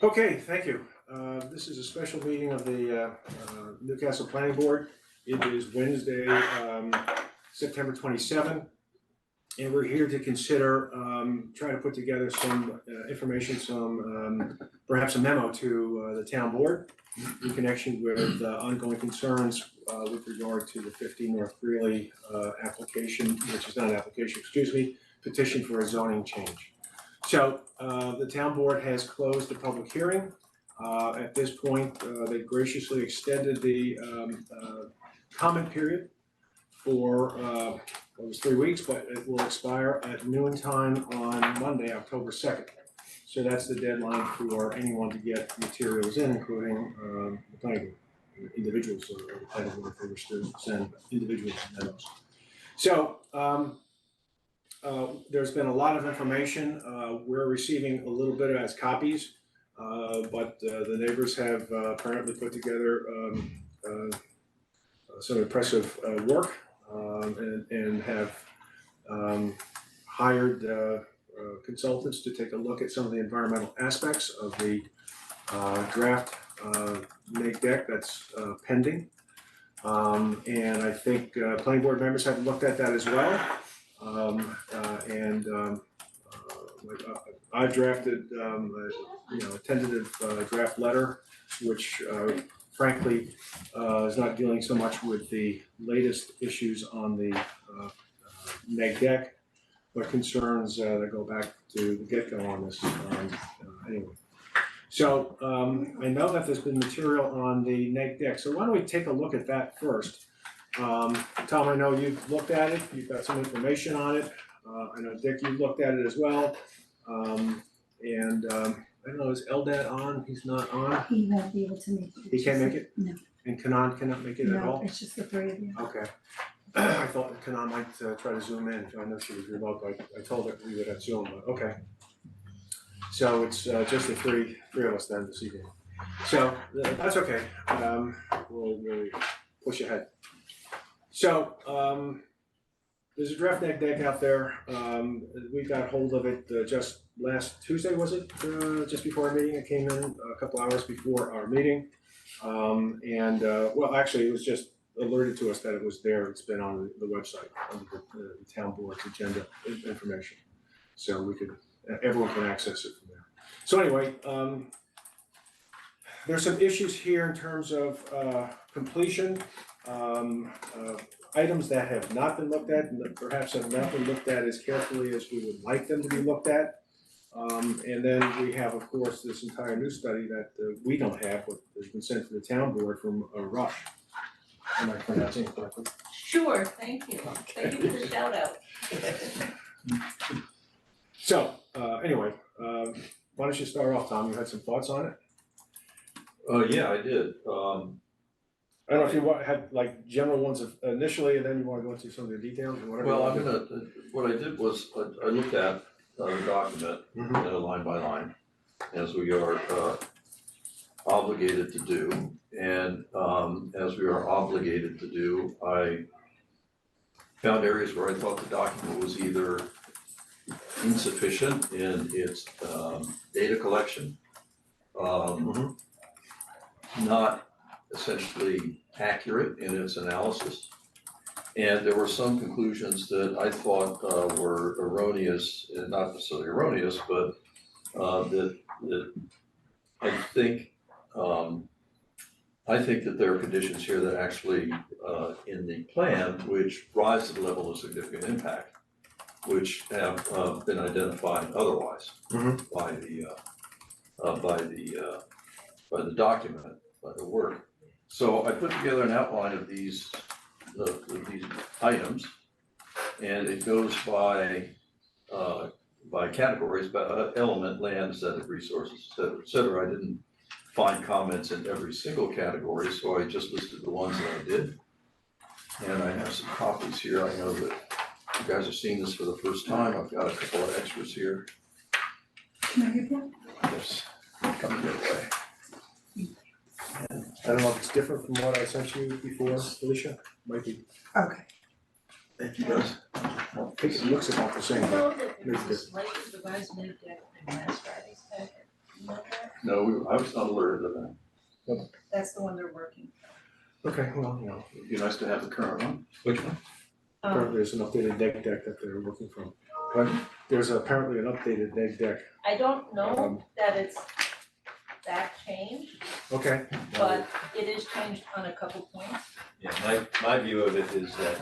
Okay, thank you. This is a special meeting of the Newcastle Planning Board. It is Wednesday, September 27th, and we're here to consider try to put together some information, perhaps a memo to the town board in connection with ongoing concerns with regard to the 50 North Greeley application, which is not an application, excuse me, petition for a zoning change. So the town board has closed the public hearing. At this point, they graciously extended the comment period for, it was 3 weeks, but it will expire at noontime on Monday, October 2nd. So that's the deadline for anyone to get materials in, including the planning board, individuals or the planning board if they wish to send individual memos. So there's been a lot of information. We're receiving a little bit as copies, but the neighbors have apparently put together some impressive work and have hired consultants to take a look at some of the environmental aspects of the draft neg deck that's pending. And I think planning board members have looked at that as well. I've drafted a tentative draft letter, which frankly is not dealing so much with the latest issues on the neg deck, but concerns that go back to the get-go on this anyway. So I know that there's been material on the neg deck, so why don't we take a look at that first. Tom, I know you've looked at it, you've got some information on it. I know Dick, you've looked at it as well. I don't know, is Eldad on? He's not on? He won't be able to make it. He can't make it? No. And Kanan cannot make it at all? No, it's just the three of you. Okay. I thought that Kanan might try to zoom in. I know she was remote, but I told her we would have Zoom, but okay. So it's just the three of us then this evening. So that's okay. We'll push ahead. So there's a draft neg deck out there. We got hold of it just last Tuesday, was it? Just before our meeting. It came in a couple hours before our meeting. Well, actually, it was just alerted to us that it was there. It's been on the website under the town board's agenda information, so everyone can access it from there. So anyway, there's some issues here in terms of completion. Items that have not been looked at and that perhaps have not been looked at as carefully as we would like them to be looked at. And then we have, of course, this entire new study that we don't have, but has been sent to the town board from Rush. Am I pronouncing it correctly? Sure, thank you. Thank you for the shout out. So, anyway, why don't you start off, Tom? You had some thoughts on it? Yeah, I did. I don't know if you had like general ones initially, and then you want to go into some of the details or whatever. Well, what I did was, I looked at the document, line by line, as we are obligated to do. And as we are obligated to do, I found areas where I thought the document was either insufficient in its data collection, not essentially accurate in its analysis. And there were some conclusions that I thought were erroneous, not necessarily erroneous, but that I think that there are conditions here that actually in the plan which rise to the level of significant impact, which have been identified otherwise by the document, by the work. So I put together an outline of these items, and it goes by categories, by element, land, aesthetic resources, et cetera. I didn't find comments in every single category, so I just listed the ones that I did. And I have some copies here. I know that you guys are seeing this for the first time. I've got a couple of extras here. Can I get that? Yes, coming your way. I don't know if it's different from what I sent you before, Felicia. Might be. Okay. Thank you guys. I think it looks about the same. I know but that there was a slightly revised neg deck in last Friday's packet. You know that? No, I was not alerted of that. That's the one they're working. Okay, well, you know, It'd be nice to have the current one. Which one? apparently there's an updated neg deck that they're working from. But there's apparently an updated neg deck. I don't know Um, that it's that changed, Okay, but it is changed on a couple points. Yeah, my view of it is that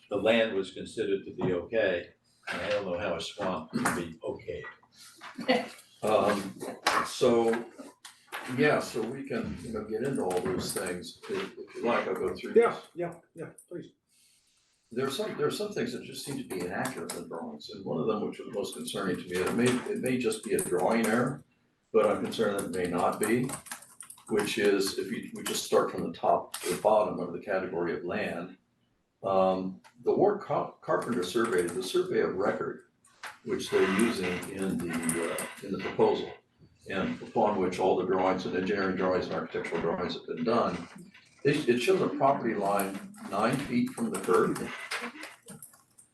the land was considered to be okay, and I don't know how a swamp can be okay. So, yeah, so we can, you know, get into all those things, if you like, I'll go through this. yeah, please. There are some things that just seem to be inaccurate in drawings, and one of them, which was most concerning to me, it may just be a drawing error, but I'm concerned that it may not be, which is if we just start from the top to the bottom of the category of land. The Ward Carpenter survey, the survey of record, which they're using in the proposal, and upon which all the drawings and engineering drawings and architectural drawings have been done, it shows a property line 9 feet from the curb.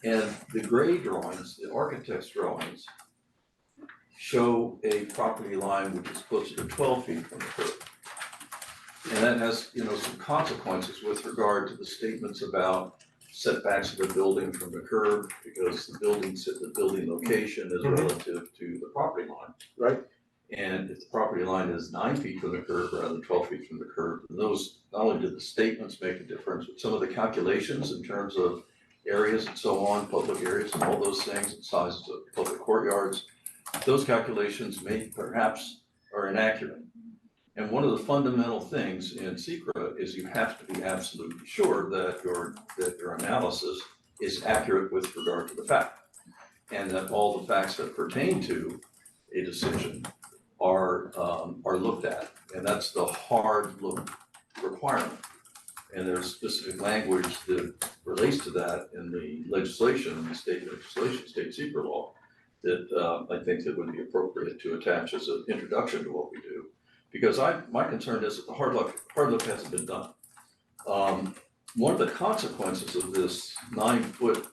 And the gray drawings, the architect's drawings, show a property line which is closer to 12 feet from the curb. And that has, you know, some consequences with regard to the statements about setbacks of the building from the curb, because the building location is Mhm. relative to the property line. Right. And if the property line is 9 feet from the curb rather than 12 feet from the curb, those, not only do the statements make a difference, but some of the calculations in terms of areas and so on, public areas and all those things, and sizes of public courtyards, those calculations may perhaps are inaccurate. And one of the fundamental things in SECRA is you have to be absolutely sure that your analysis is accurate with regard to the fact. And that all the facts that pertain to a decision are looked at, and that's the hard look requirement. And there's specific language that relates to that in the legislation, in the state legislation, state secret law, that I think that would be appropriate to attach as an introduction to what we do. Because my concern is that the hard look hasn't been done. One of the consequences of this 9-foot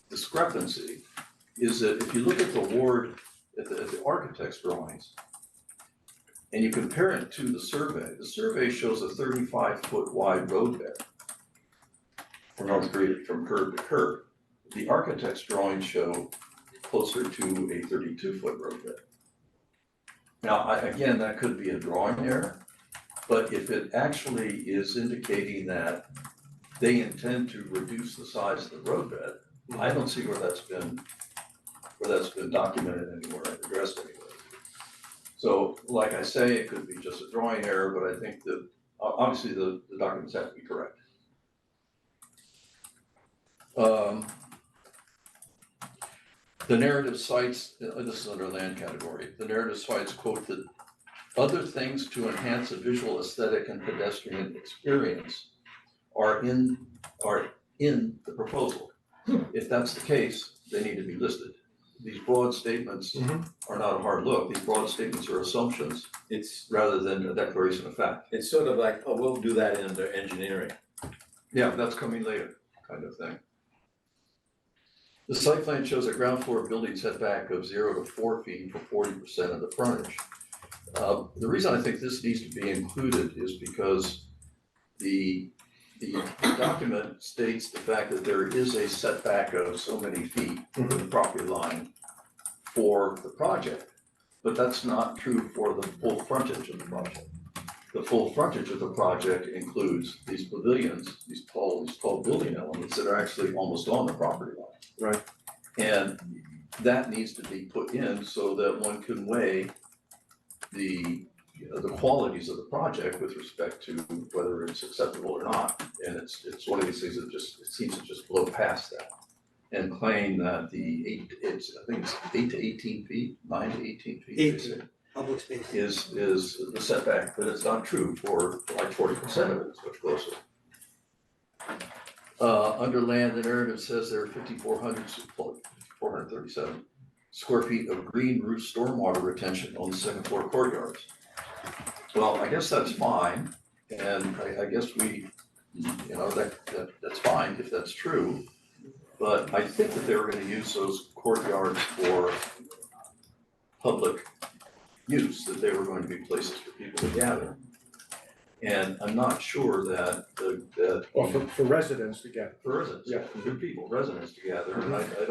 discrepancy is that if you look at the Ward, at the architect's drawings, and you compare it to the survey shows a 35-foot wide road bed from North Greeley, from curb to curb. The architect's drawings show closer to a 32-foot road bed. Now, again, that could be a drawing error, but if it actually is indicating that they intend to reduce the size of the roadbed, I don't see where that's been documented anywhere, addressed anywhere. So, like I say, it could be just a drawing error, but I think that obviously the documents have to be correct. The narrative cites, this is under land category, the narrative cites, quote, that other things to enhance a visual aesthetic and pedestrian experience are in the proposal. If that's the case, they need to be listed. These broad statements are not a hard look, these broad statements are assumptions It's rather than a declaration of fact. sort of like, oh, we'll do that under engineering. Yeah, that's coming later, kind of thing. The site plan shows a ground floor building setback of 0 to 4 feet for 40% of the frontage. The reason I think this needs to be included is because the document states the fact that there is a setback of so many feet from the property line for the project, but that's not true for the full frontage of the project. The full frontage of the project includes these pavilions, these tall building elements that are actually almost on the property line. Right. And that needs to be put in so that one can weigh the qualities of the project with respect to whether it's acceptable or not. And it's one of these things that it seems to just blow past that and claim that I think it's 8 to 18 feet, 9 to 18 feet. 18. Public space. Is the setback, but it's not true for like 40% of it, it's much closer. Under land, the narrative says there are 437 square feet of green roof stormwater retention on the second floor courtyards. Well, I guess that's fine, and I guess that's fine if that's true. But I think that they were gonna use those courtyards for public use, that they were going to be places for people to gather. And I'm not sure that Well, for residents to get, for residents, Yeah. for good people, residents to gather, and I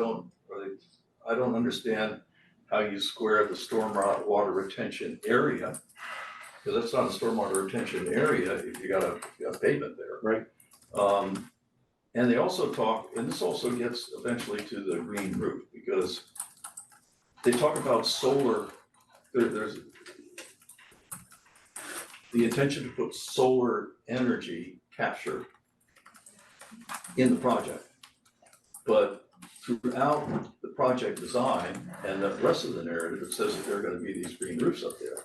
don't understand how you square the stormwater retention area, because that's not a stormwater retention area if you got a pavement there. Right. And they also talk, and this also gets eventually to the green roof, because they talk about solar, there's the intention to put solar energy capture in the project. But throughout the project design and the rest of the narrative, it says that there are gonna be these green roofs up there.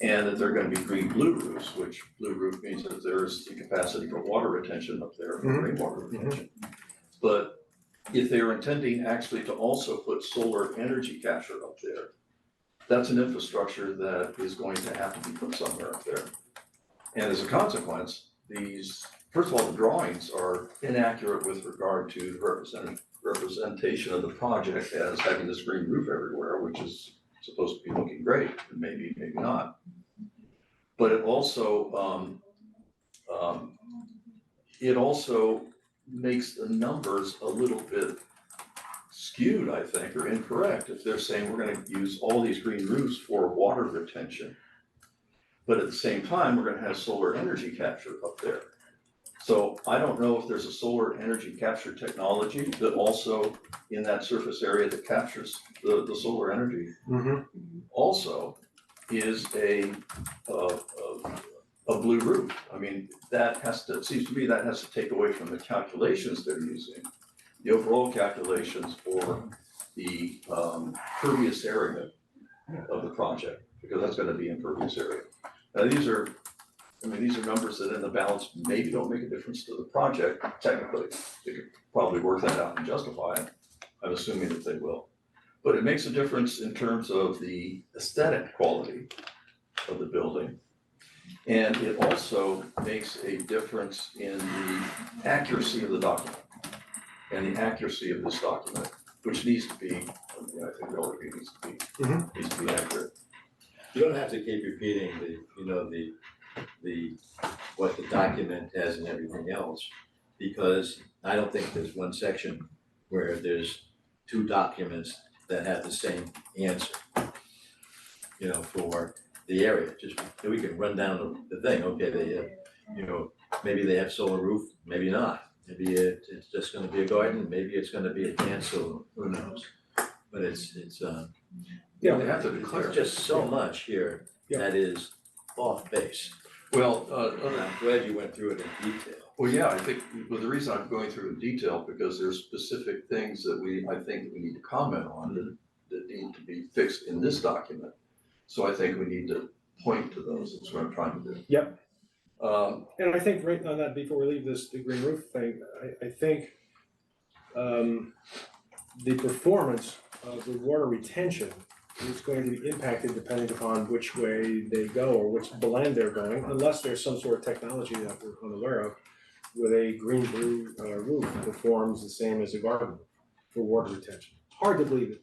And that they're gonna be green-blue roofs, which blue roof means that there's the capacity for water retention up there, for Mhm. rainwater retention. But if they were intending actually to also put solar energy capture up there, that's an infrastructure that is going to have to be put somewhere up there. And as a consequence, first of all, the drawings are inaccurate with regard to the representation of the project as having this green roof everywhere, which is supposed to be looking great, and maybe not. But it also, makes the numbers a little bit skewed, I think, or incorrect, if they're saying we're gonna use all these green roofs for water retention. But at the same time, we're gonna have solar energy capture up there. So I don't know if there's a solar energy capture technology that also in that surface area that captures the solar energy also is a blue roof. I mean, it seems to me that has to take away from the calculations they're using, the overall calculations for the pervious area of the project, because that's gonna be impervious area. Now, these are numbers that in the balance maybe don't make a difference to the project technically. They could probably work that out and justify it. I'm assuming that they will. But it makes a difference in terms of the aesthetic quality of the building. And it also makes a difference in the accuracy of the document and the accuracy of this document, which needs to be, I think all of it needs to be accurate. You don't have to keep repeating what the document has and everything else, because I don't think there's one section where there's two documents that have the same answer. For the area, just, we can run down the thing, okay, they have, maybe they have solar roof, maybe not. Maybe it's just gonna be a garden, maybe it's gonna be a cancel, who knows? But it's Yeah, They have to declare. there's just so much here Yeah. that is off base. Well, And I'm glad you went through it in detail. well, yeah, I think, well, the reason I'm going through in detail, because there's specific things that I think that we need to comment on that need to be fixed in this document. So I think we need to point to those, that's what I'm trying to do. Yep. And I think right on that, before we leave the green roof thing, I think the performance of the water retention is going to be impacted depending upon which way they go or which blend they're going, unless there's some sort of technology that we're unaware of, with a green-blue roof performs the same as a garden for water retention. Hard to believe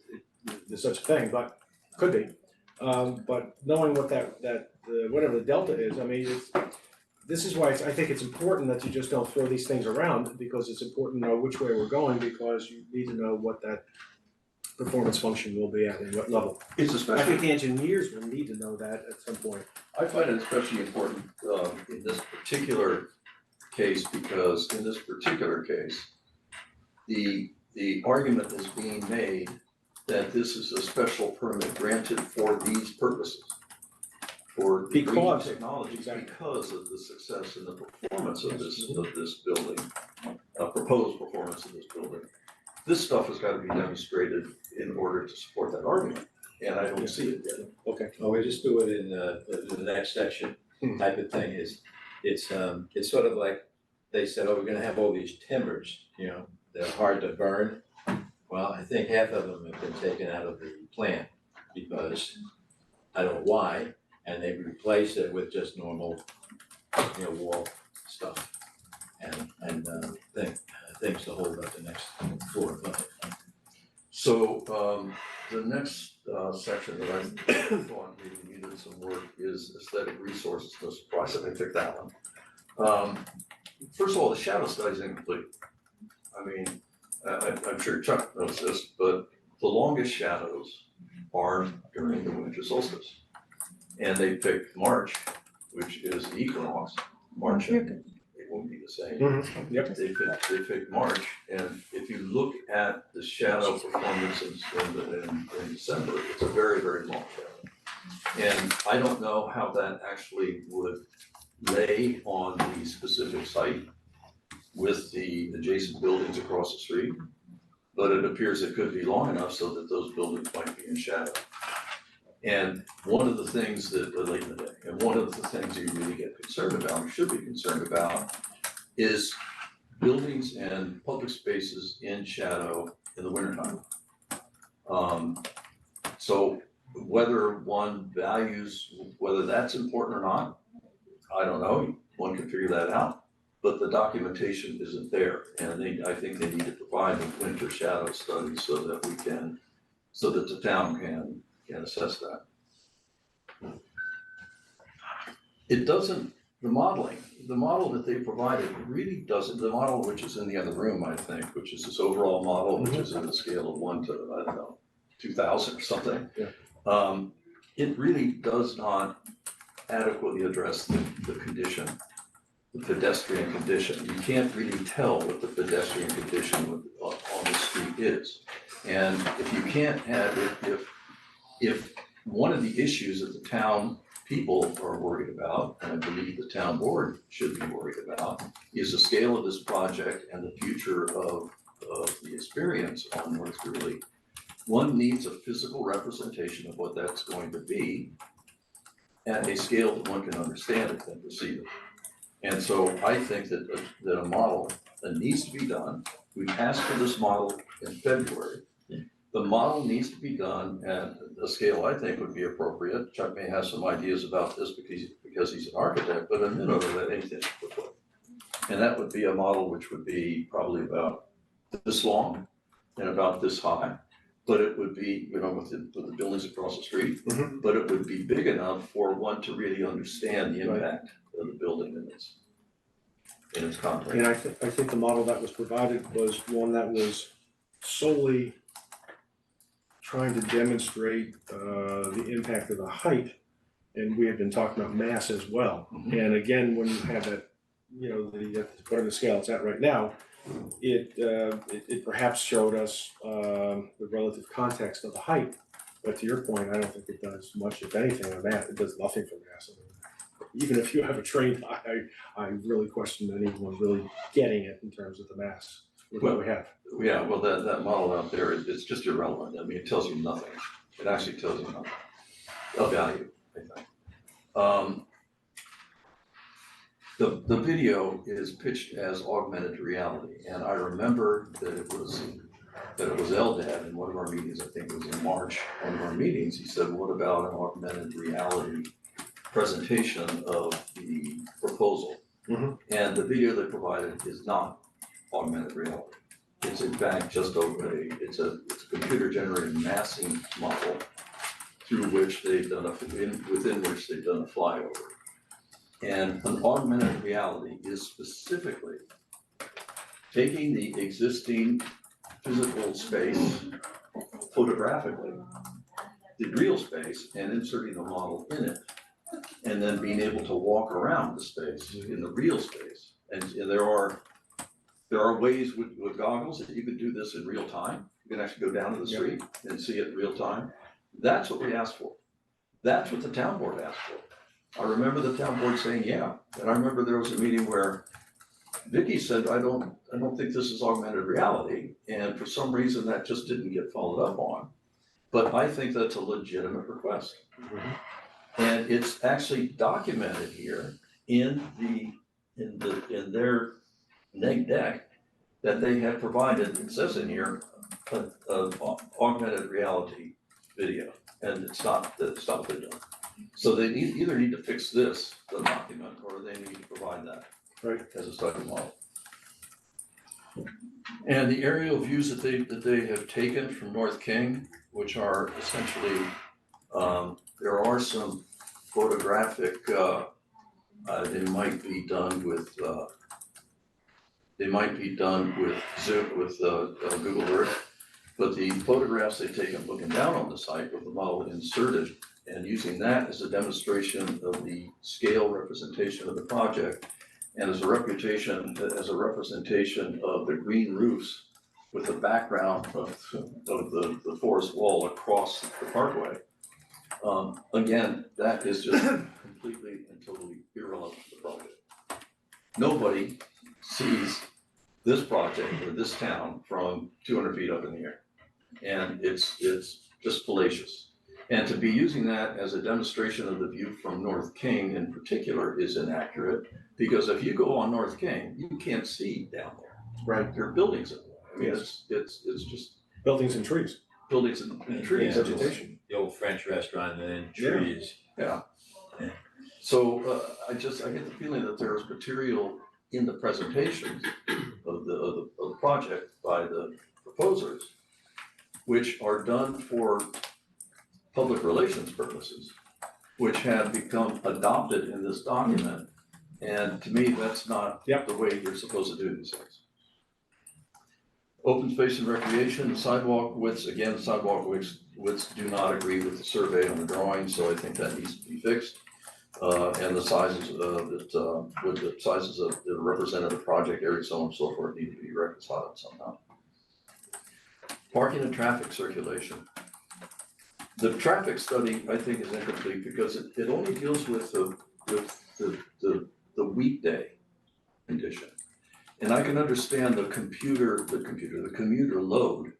that there's such a thing, but could be. But knowing what whatever the delta is, I mean, this is why I think it's important that you just don't throw these things around, because it's important to know which way we're going, because you need to know what that performance function will be at and what level. it's I especially, think the engineers will need to know that at some point. I find it especially important in this particular case, because in this particular case, the argument is being made that this is a special permit granted for these purposes. For green Because- technology, exactly. because of the success and the performance of this building, proposed performance of this building. This stuff has got to be demonstrated in order to support that argument, and I don't see it yet. Okay. Oh, we just do it in the next section type of thing it's sort of like they said, oh, we're gonna have all these timbers, they're hard to burn. Well, I think half of them have been taken out of the plan because I don't know why, and they've replaced it with just normal, wall stuff and things to hold up the next floor above it. So, the next, section that I thought maybe needed some work is aesthetic resources, no surprise that I picked that one. First of all, the shadow study is incomplete. I mean, I'm sure Chuck knows this, but the longest shadows are during the winter solstice. And they picked March, which is the equinox, March, You're and good. it won't be the same. Yep. They picked March, and if you look at the shadow performance in December, it's a very, very long shadow. And I don't know how that actually would lay on the specific site with the adjacent buildings across the street, but it appears it could be long enough so that those buildings might be in shadow. And one of the things that, late in the day, and one of the things that you really get concerned about, or should be concerned about, is buildings and public spaces in shadow in the wintertime. So whether one values, whether that's important or not, I don't know, one can figure that out. But the documentation isn't there, and I think they need to provide a winter shadow study so that we can, so that the town can assess that. It doesn't, the model that they provided really doesn't, the model which is in the other room, I think, which is this overall model, which is in a scale of 1 to, I don't know, 2,000 or something. Yeah. It really does not adequately address the condition, the pedestrian condition. You can't really tell what the pedestrian condition on the street is. And if you can't have, if one of the issues that the town people are worried about, and I believe the town board should be worried about, is the scale of this project and the future of the experience on North Greeley. One needs a physical representation of what that's going to be at a scale that one can understand it and perceive it. And so I think that a model that needs to be done, we asked for this model in February. The model needs to be done at a scale I think would be appropriate. Chuck may have some ideas about this because he's an architect, but a minimum of anything would put. And that would be a model which would be probably about this long and about this high. But it would be, with the buildings across the street, but it would be big enough for one to really understand the impact of the building in its context. And I think the model that was provided was one that was solely trying to demonstrate the impact of the height, and we had been talking about mass as well. And again, when you have that, whatever scale it's at right now, it perhaps showed us the relative context of the height. But to your point, I don't think it does much, if anything, on mass. It does nothing for mass. Even if you have a trained eye, I really question anyone really getting it in terms of the mass with what we have. Yeah, well, that model out there, it's just irrelevant. I mean, it tells you nothing. It actually tells you nothing of value, I think. The video is pitched as augmented reality, and I remember that it was Eldad in one of our meetings, I think it was in March, one of our meetings, he said, what about an augmented reality presentation of the proposal? And the video they provided is not augmented reality. It's in fact just it's a computer generated massing model through which they've done within which they've done a flyover. And an augmented reality is specifically taking the existing physical space photographically, the real space, and inserting the model in it, and then being able to walk around the space in the real space. And there are ways with goggles that you could do this in real time. You can actually go down to the street and see it in real time. That's what we asked for. That's what the town board asked for. I remember the town board saying, yeah, and I remember there was a meeting where Vicky said, I don't think this is augmented reality, and for some reason that just didn't get followed up on. But I think that's a legitimate request. And it's actually documented here in their neg deck that they had provided, it says in here, an augmented reality video, and it's not what they've done. So they either need to fix the document, or they need to provide that Right. as a study model. And the aerial views that they have taken from North King, which are essentially, there are some photographic, they might be done with Zoom, with Google Earth. But the photographs they've taken looking down on the site with the model inserted and using that as a demonstration of the scale representation of the project and as a representation of the green roofs with the background of the forest wall across the parkway. Again, that is just completely and totally irrelevant to the project. Nobody sees this project or this town from 200 feet up in the air. And it's just fallacious. And to be using that as a demonstration of the view from North King in particular is inaccurate, because if you go on North King, you can't see down there. Right. There are buildings in there. I mean, Yes. it's just Buildings and trees, buildings and trees. Yeah. vegetation. The old French restaurant and then Yeah. trees. Yeah. So I get the feeling that there is material in the presentation of the project by the proposers, which are done for public relations purposes, which have become adopted in this document. And to me, that's not the way you're supposed to do these things. Open space and recreation, sidewalk widths, again, sidewalk widths do not agree with the survey on the drawing, so I think that needs to be fixed. And the sizes that represented the project area, so on and so forth, need to be reconciled somehow. Parking and traffic circulation. The traffic study, I think, is incomplete because it only deals with the weekday condition. And I can understand the commuter load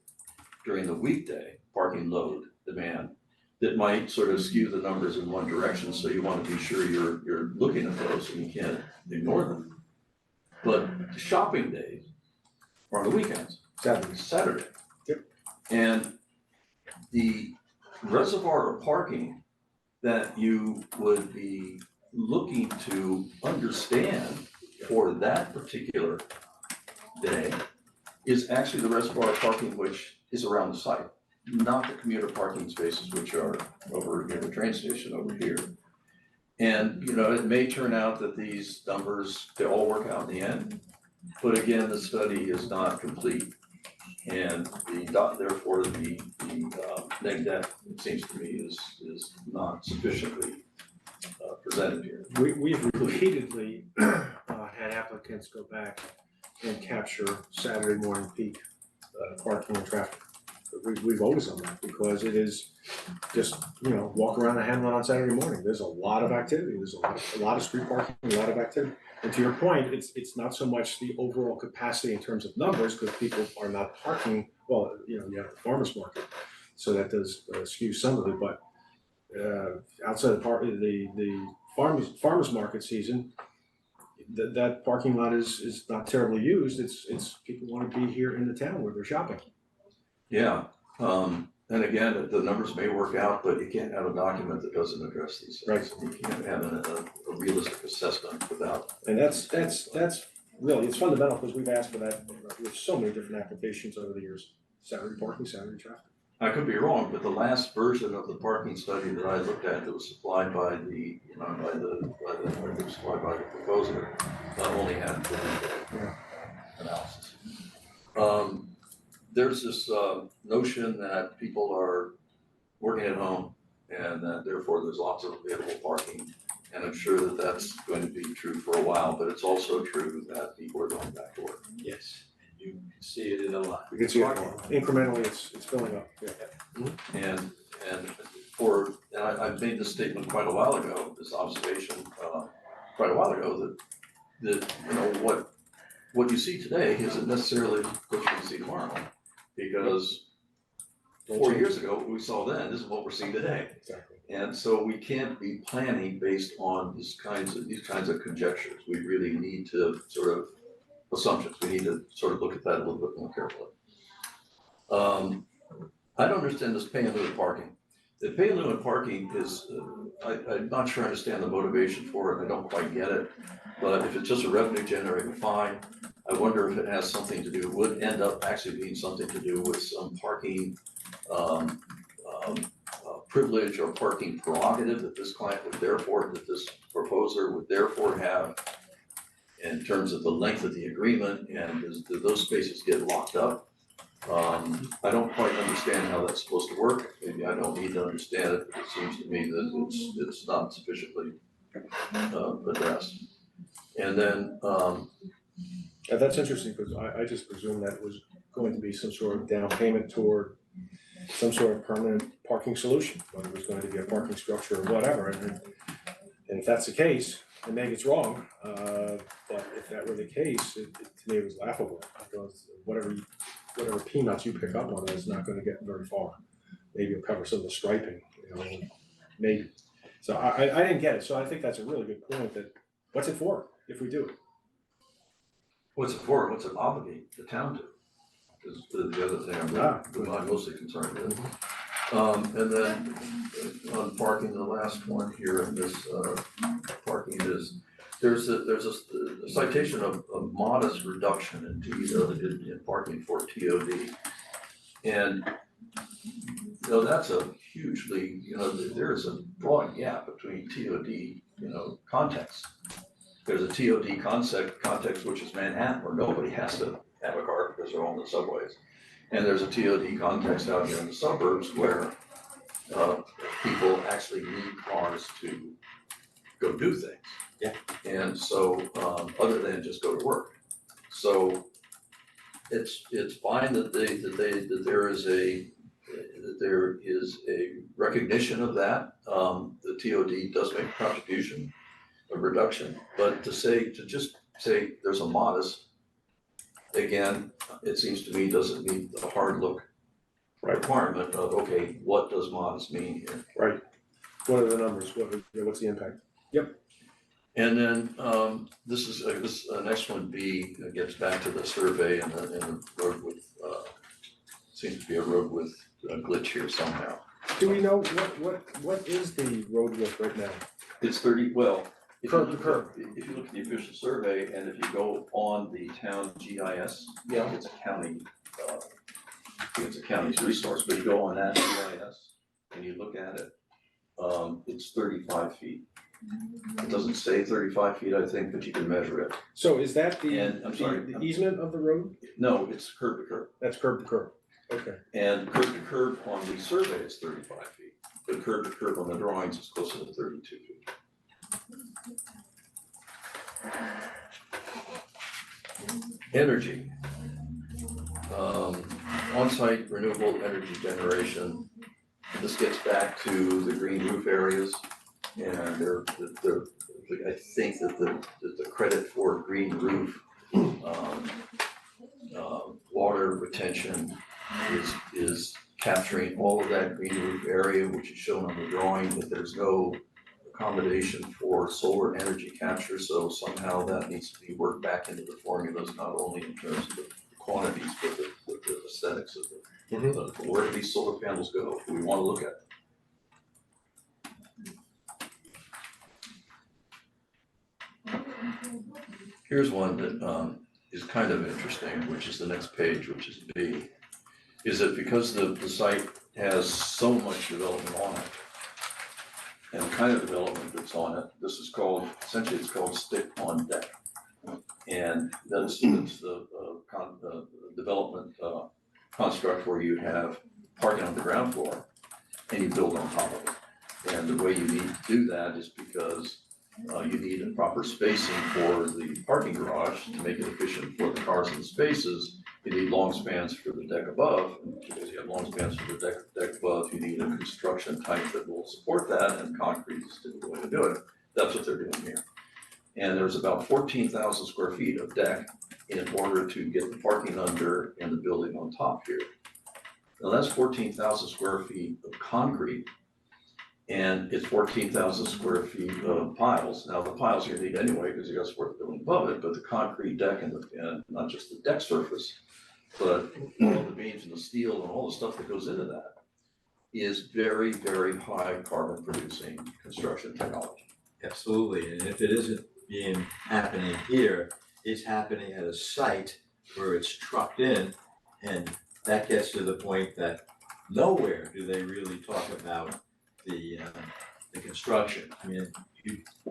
during the weekday, parking load demand, that might sort of skew the numbers in one direction, so you want to be sure you're looking at those and you can't ignore them. But shopping days are on the weekends, Saturday. Yep. And the reservoir of parking that you would be looking to understand for that particular day is actually the reservoir of parking which is around the site, not the commuter parking spaces which are over near the train station over here. And, you know, it may turn out that these numbers, they all work out in the end, but again, the study is not complete. And therefore, the neg deck, it seems to me, is not sufficiently presented here. We've repeatedly had applicants go back and capture Saturday morning peak parking and traffic. We've always done that because it is just, you know, walk around the hamlet on Saturday morning. There's a lot of activity. There's a lot of street parking, a lot of activity. And to your point, it's not so much the overall capacity in terms of numbers, because people are not parking. Well, you know, you have the farmer's market, so that does skew some of it. But outside the farmer's market season, that parking lot is not terribly used. It's people want to be here in the town where they're shopping. Yeah, and again, the numbers may work out, but you can't have a document that doesn't address these things. You can't have a realistic assessment without. And that's really, it's fundamental, because we've asked for that with so many different applications over the years. Saturday parking, Saturday traffic. I could be wrong, but the last version of the parking study that I looked at that was supplied by the proposer, only had the analysis. There's this notion that people are working at home and that therefore there's lots of available parking. And I'm sure that that's going to be true for a while, but it's also true that people are going back to work. Yes, and you can see it in a lot. You can see it incrementally, it's filling up, yeah. And I've made this statement quite a while ago, this observation, quite a while ago, that you know, what you see today isn't necessarily what you can see tomorrow. Because 4 years ago, what we saw then, this is what we're seeing today. Exactly. And so we can't be planning based on these kinds of conjectures. We really need to sort of assumptions. We need to sort of look at that a little bit more carefully. I don't understand this pay in lieu of parking. The pay in lieu of parking is, I'm not sure I understand the motivation for it. I don't quite get it. But if it's just a revenue generator, fine. I wonder if it has something to do, would end up actually being something to do with some parking, privilege or parking prerogative that this client would therefore, that this proposer would therefore have in terms of the length of the agreement, and do those spaces get locked up? I don't quite understand how that's supposed to work, maybe I don't need to understand it, but it seems to me that it's not sufficiently addressed. And then, That's interesting, because I just presumed that it was going to be some sort of down payment toward some sort of permanent parking solution, whether it was going to be a parking structure or whatever, and if that's the case, and maybe it's wrong, but if that were the case, to me it was laughable, because whatever peanuts you pick up on is not gonna get very far. Maybe it'll cover some of the striping, maybe. So I didn't get it, so I think that's a really good point, that what's it for if we do it? what's it for, what's it obligate the town to? Is the other thing I'm mostly concerned with. And then on parking, the last one here in this parking is, there's a citation of a modest reduction in parking for TOD. And that's a hugely, there's a broad gap between TOD, context. There's a TOD context which is Manhattan, where nobody has to have a car because they're on the subways. And there's a TOD context out here in the suburbs where people actually need cars to go do things. Yeah. And so, other than just go to work. So it's fine that there is a recognition of that. The TOD does make a contribution, a reduction, but to just say there's a modest, again, it seems to me doesn't meet the hard look requirement of, okay, what does modest mean here? Right. What are the numbers, what's the impact? And then, this next one, B, gets back to the survey and the road with, seems to be a road with a glitch here somehow. Do we know what is the road width right now? It's 30, well, if you Curb to look curb. if you look at the official survey, and if you go on the town GIS, Yeah. it's a county, it's a county's resource, but you go on that GIS and you look at it, it's 35 feet. It doesn't say 35 feet, I think, but you can measure it. So is that And, I'm sorry. the easement of the road? No, it's curb to curb. That's curb to curb, okay. And curb to curb on the survey is 35 feet, but curb to curb on the drawings is closer to 32 feet. Energy. On-site renewable energy generation. This gets back to the green roof areas, and I think that the credit for green roof, water retention is capturing all of that green roof area, which is shown on the drawing, that there's no accommodation for solar energy capture, so somehow that needs to be worked back into the formulas, not only in terms of the quantities, but the aesthetics of where do these solar panels go, do we wanna look at them? Here's one that is kind of interesting, which is the next page, which is B, is that because the site has so much development on it, and the kind of development that's on it, this is called, essentially it's called stick on deck. And that's the development construct where you have parking on the ground floor and you build on top of it. And the way you need to do that is because you need a proper spacing for the parking garage to make it efficient for the cars in the spaces. You need long spans for the deck above, and because you have long spans for the deck above, you need a construction type that will support that, and concrete is the way to do it. That's what they're doing here. And there's about 14,000 square feet of deck in order to get the parking under and the building on top here. Now that's 14,000 square feet of concrete, and it's 14,000 square feet of piles. Now the piles you need anyway because you got to support the building above it, but the concrete deck and not just the deck surface, but all of the beams and the steel and all the stuff that goes into that is very, very high carbon producing construction technology. Absolutely, and if it isn't happening here, is happening at a site where it's trucked in, and that gets to the point that nowhere do they really talk about the construction. I mean,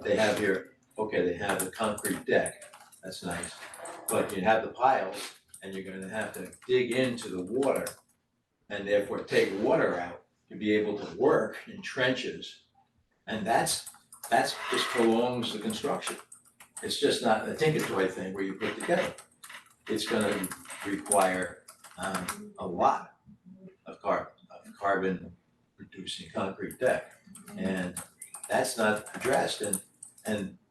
they have here, okay, they have the concrete deck, that's nice, but you have the piles, and you're gonna have to dig into the water and therefore take water out to be able to work in trenches. And that's just prolongs the construction. It's just not a Tinkertoy thing where you put together. It's gonna require a lot of carbon reducing concrete deck. And that's not addressed, and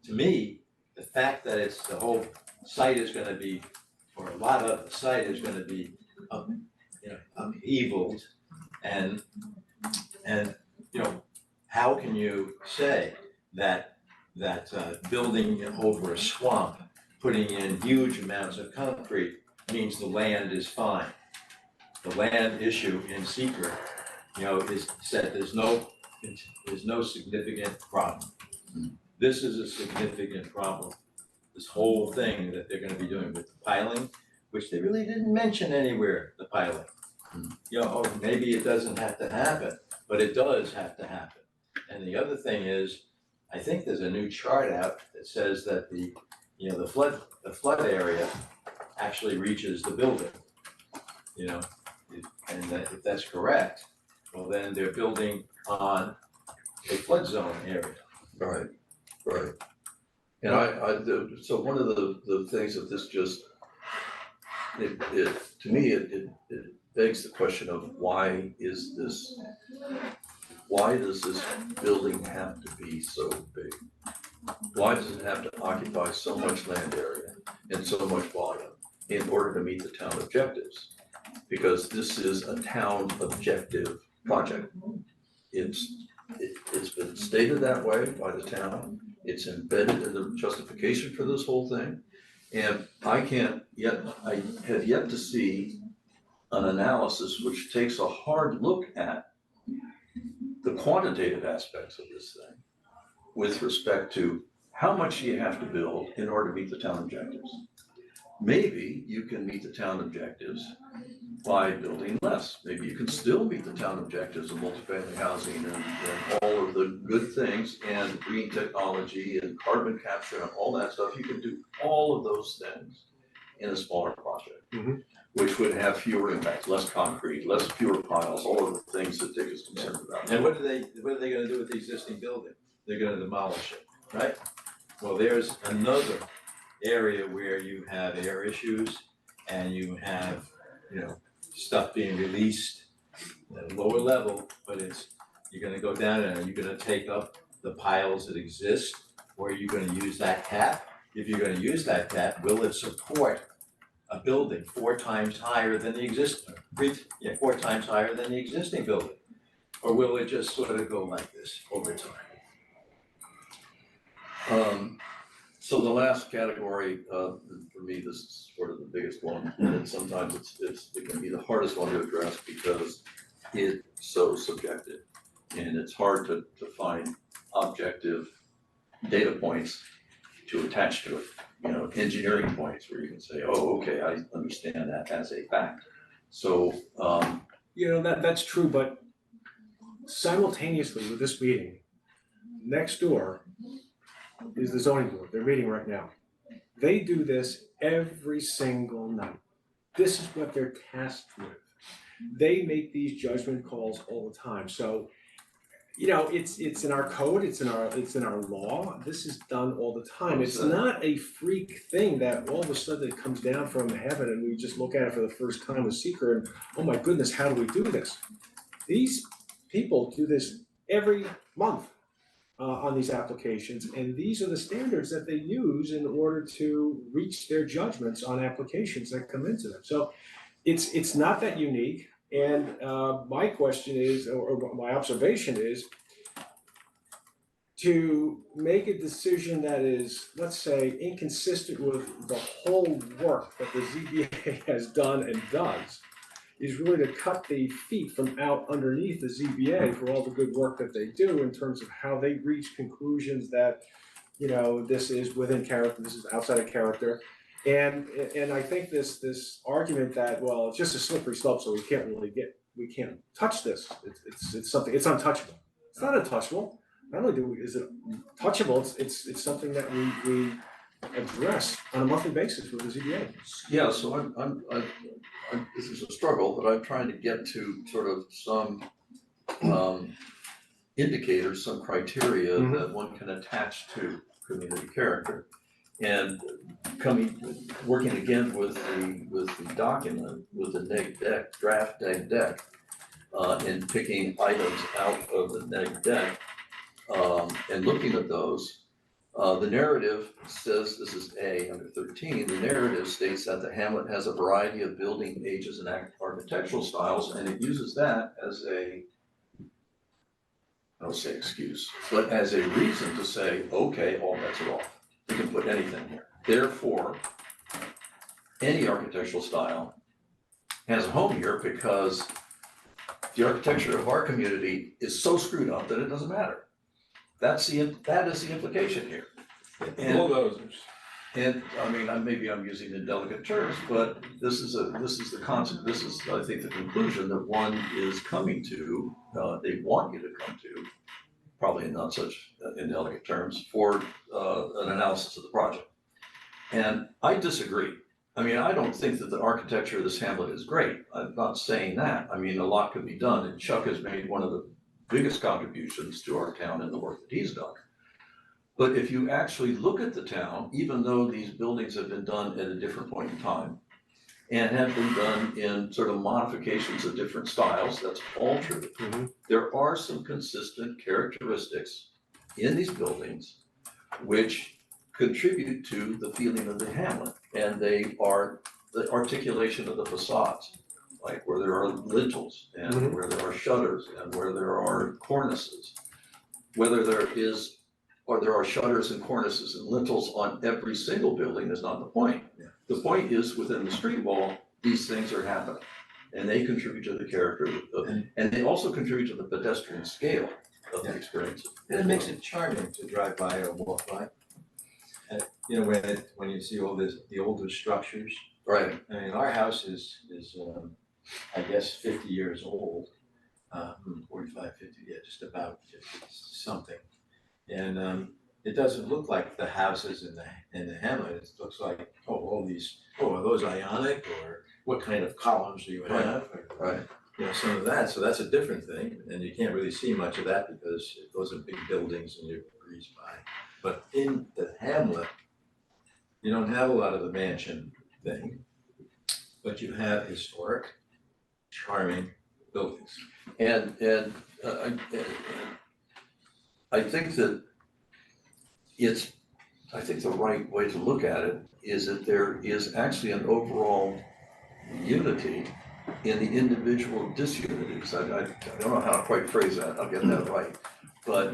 to me, the fact that it's, the whole site is gonna be, or a lot of the site is gonna be upheavaled, and how can you say that building over a swamp, putting in huge amounts of concrete means the land is fine? The land issue in secret, is said there's no significant problem. This is a significant problem. This whole thing that they're gonna be doing with the piling, which they really didn't mention anywhere, the piling. Maybe it doesn't have to happen, but it does have to happen. And the other thing is, I think there's a new chart out that says that the flood area actually reaches the building. And that if that's correct, well, then they're building on a flood zone area. Right. And so one of the things that this just, to me, it begs the question of why does this building have to be so big? Why does it have to occupy so much land area and so much volume in order to meet the town objectives? Because this is a town objective project. It's been stated that way by the town. It's embedded in the justification for this whole thing. And I have yet to see an analysis which takes a hard look at the quantitative aspects of this thing with respect to how much you have to build in order to meet the town objectives. Maybe you can meet the town objectives by building less. Maybe you can still meet the town objectives of multifamily housing and all of the good things and green technology and carbon capture and all that stuff. You can do all of those things in a smaller project, which would have fewer impacts, less concrete, fewer piles, all of the things that Dick is concerned about. And what are they gonna do with the existing building? They're gonna demolish it, right? Well, there's another area where you have air issues and you have, stuff being released at a lower level, but you're gonna go down and are you gonna take up the piles that exist, or are you gonna use that cap? If you're gonna use that cap, will it support a building 4 times higher than the existing, 4 times higher than the existing building? Or will it just sort of go like this over time? So the last category, for me, this is sort of the biggest one, and sometimes it can be the hardest one to address because it's so subjective. And it's hard to find objective data points to attach to it, engineering points where you can say, oh, okay, I understand that as a fact. So, that's true, but simultaneously with this meeting, next door is the zoning board. They're meeting right now. They do this every single night. This is what they're tasked with. They make these judgment calls all the time. So, it's in our code, it's in our law. This is done all the time. It's not a freak thing that all of a sudden it comes down from heaven and we just look at it for the first time with seeker and, oh my goodness, how do we do this? These people do this every month on these applications, and these are the standards that they use in order to reach their judgments on applications that come into them. So it's not that unique. And my question is, or my observation is, to make a decision that is, let's say, inconsistent with the whole work that the ZBA has done and does, is really to cut the feet from out underneath the ZBA for all the good work that they do in terms of how they reach conclusions that, this is within character, this is outside of character. And I think this argument that, well, it's just a slippery slope, so we can't touch this, it's something, it's untouchable. It's not untouchable, not only is it touchable, it's something that we address on a monthly basis with the ZBA. Yeah, so this is a struggle, but I'm trying to get to sort of some indicators, some criteria that one can attach to community character. And working again with the document, with the neg deck, draft neg deck, and picking items out of the neg deck, and looking at those, the narrative says, this is A under 13, the narrative states that the hamlet has a variety of building ages and architectural styles, and it uses that as I don't say excuse, but as a reason to say, okay, all bets are off. You can put anything here. Therefore, any architectural style has a home here because the architecture of our community is so screwed up that it doesn't matter. That is the implication here. Bulldozers. And I mean, maybe I'm using indelicate terms, but this is the concept, this is, I think, the conclusion that one is coming to, they want you to come to, probably in not such indelicate terms, for an analysis of the project. And I disagree. I mean, I don't think that the architecture of this hamlet is great. I'm not saying that. I mean, a lot could be done, and Chuck has made one of the biggest contributions to our town in the work that he's done. But if you actually look at the town, even though these buildings have been done at a different point in time and have been done in sort of modifications of different styles, that's all true. There are some consistent characteristics in these buildings which contribute to the feeling of the hamlet, and they are the articulation of the facades, like where there are lintels and where there are shutters and where there are cornices. Whether there are shutters and cornices and lintels on every single building is not the point. Yeah. The point is, within the street wall, these things are happening, and they contribute to the character and they also contribute to the pedestrian scale of the experience. And it makes it charming to drive by or walk by. And, you know, when you see all the older structures, Right. I mean, our house is I guess 50 years old, 45, 50, yeah, just about 50 something. And it doesn't look like the houses in the hamlet. It looks like, are those ionic, or what kind of columns do you have? Or, Right. you know, some of that. So that's a different thing, and you can't really see much of that because those are big buildings and you breeze by. But in the hamlet, you don't have a lot of the mansion thing, but you have historic, charming buildings. And I think that I think the right way to look at it is that there is actually an overall unity in the individual disunities. I don't know how to quite phrase that, I'll get that right. But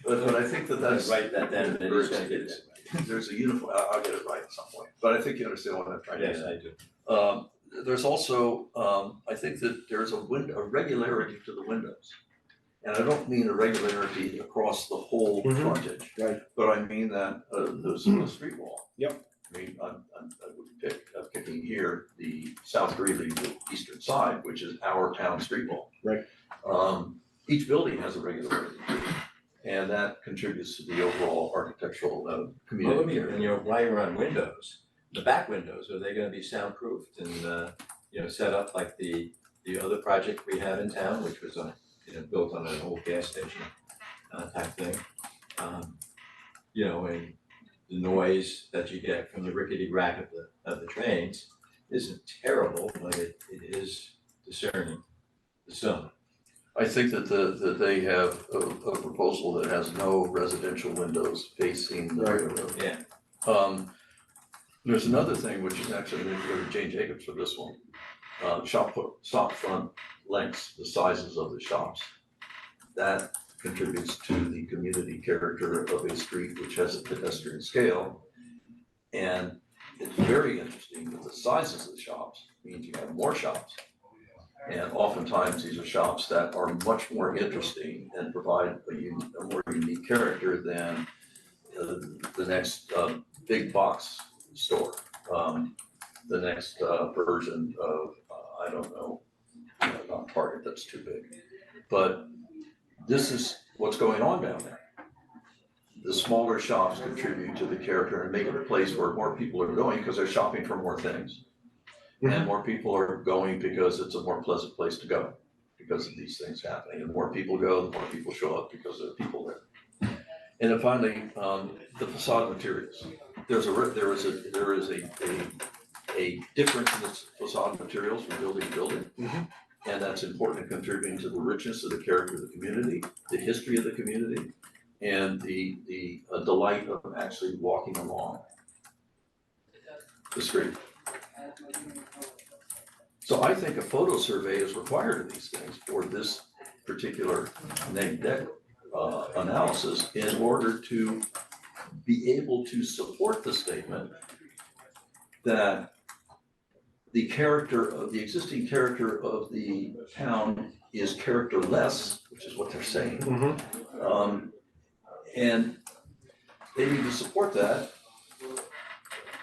I think that's. Write that down, and then you're gonna get that right. There's a uniform, I'll get it right at some point, but I think you understand what I'm trying to Yes, say. I do. There's also, I think that there's a regularity to the windows. And I don't mean a regularity across the whole frontage. Right. But I mean that there's a street wall. Yep. I mean, I would picking here the South Greeley, the eastern side, which is our town street wall. Right. Each building has a regularity, and that contributes to the overall architectural community. And you know, while you're on windows, the back windows, are they gonna be soundproofed and you know, set up like the other project we have in town, which was built on an old gas station type thing? You know, and the noise that you get from the rickety rack of the trains isn't terrible, but it is discerning to some. I think that they have a proposal that has no residential windows facing the railroad. Yeah. There's another thing, which is actually, I'm gonna go to Jane Jacobs for this one. Shop front lengths, the sizes of the shops. That contributes to the community character of a street which has a pedestrian scale. And it's very interesting that the sizes of the shops means you have more shops. And oftentimes these are shops that are much more interesting and provide a more unique character than the next big box store. the next version of, I don't know, not Target, that's too big. But this is what's going on down there. The smaller shops contribute to the character and make it a place where more people are going because they're shopping for more things. And more people are going because it's a more pleasant place to go because of these things happening. And the more people go, the more people show up because there are people there. And then finally, the facade materials. There is a difference in the facade materials from building to building. And that's important in contributing to the richness of the character of the community, the history of the community, and the delight of actually walking along the street. So I think a photo survey is required of these things for this particular name deck analysis in order to be able to support the statement that the character of the existing character of the town is characterless, which is what they're saying. And they need to support that.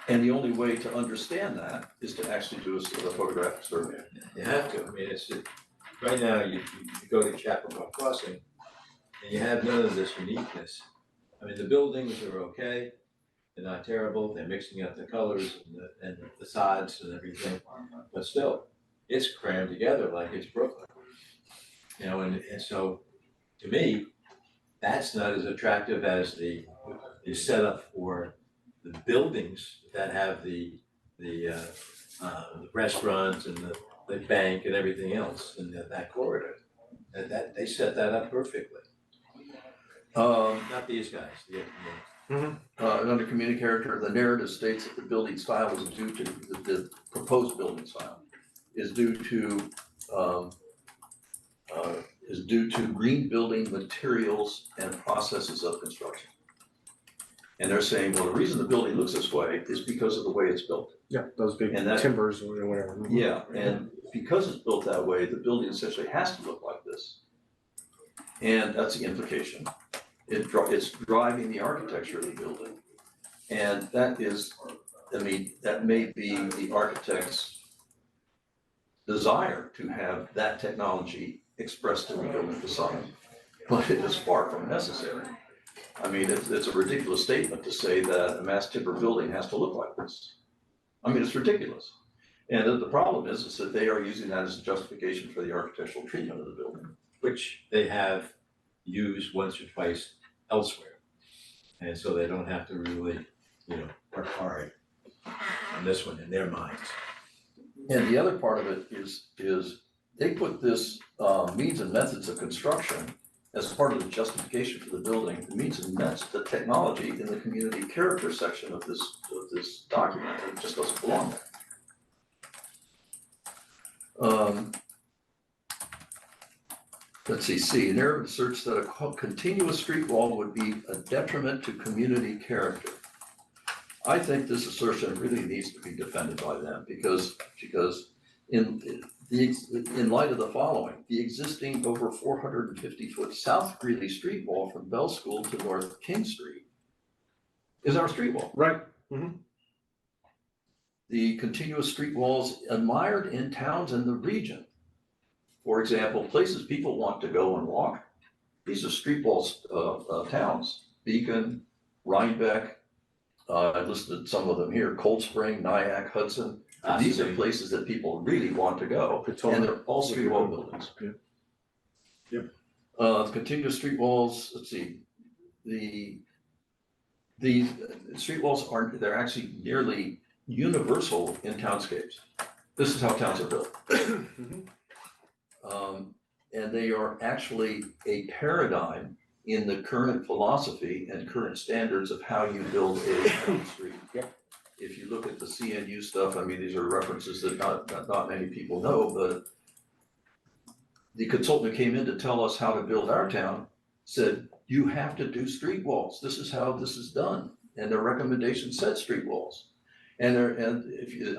And the only way to understand that is to actually do a photographic survey. You have to, I mean, right now, you go to Chapel Crossing, and you have none of this uniqueness. I mean, the buildings are okay, they're not terrible, they're mixing up the colors and the facades and everything, but still, it's crammed together like it's Brooklyn. You know, and so, to me, that's not as attractive as the setup for the buildings that have the restaurants and the bank and everything else in that corridor. That they set that up perfectly. Not these guys, Under community character, the narrative states that the building style is due to, the proposed building style is due to green building materials and processes of construction. And they're saying, well, the reason the building looks this way is because of the way it's built. Yeah, those big And that- timbers or whatever. Yeah, and because it's built that way, the building essentially has to look like this. And that's the implication. It's driving the architecture of the building. And that is, I mean, that may be the architect's desire to have that technology expressed in the building facade, but it is far from necessary. I mean, it's a ridiculous statement to say that a mass timber building has to look like this. I mean, it's ridiculous. And the problem is that they are using that as a justification for the architectural treatment of the building. which they have used once or twice elsewhere. And so they don't have to really, work hard on this one in their minds. And the other part of it is they put this means and methods of construction as part of the justification for the building, the means and methods, the technology in the community character section of this document, it just doesn't belong there. Let's see, C, narrative asserts that a continuous street wall would be a detriment to community character. I think this assertion really needs to be defended by them because in light of the following, the existing over 450-foot South Greeley street wall from Bell School to North King Street is our street wall. Right. The continuous street walls admired in towns in the region. For example, places people want to go and walk, these are street walls of towns. Beacon, Rhinebeck, I listed some of them here, Cold Spring, Nyack, Hudson. These are places that people really want to go, and they're all street wall buildings. Continuous street walls, let's see, the street walls they're actually nearly universal in townscapes. This is how towns are built. And they are actually a paradigm in the current philosophy and current standards of how you build a town street. If you look at the CNU stuff, I mean, these are references that not many people know, but the consultant who came in to tell us how to build our town said, you have to do street walls. This is how this is done. And their recommendation said street walls. And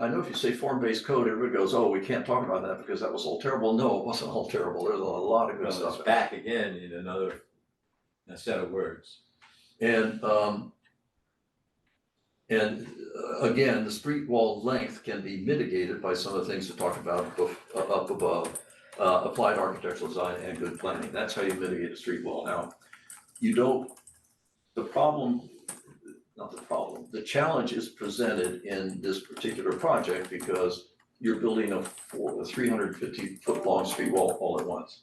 I know if you say form-based code, everybody goes, oh, we can't talk about that because that was all terrible. No, it wasn't all terrible. There's a lot of good Well, stuff. it's back again in another set of words. And again, the street wall length can be mitigated by some of the things we talked about up above. Applied architectural design and good planning, that's how you mitigate a street wall. Now, you don't, the problem, not the problem, the challenge is presented in this particular project because you're building a 350-foot long street wall all at once.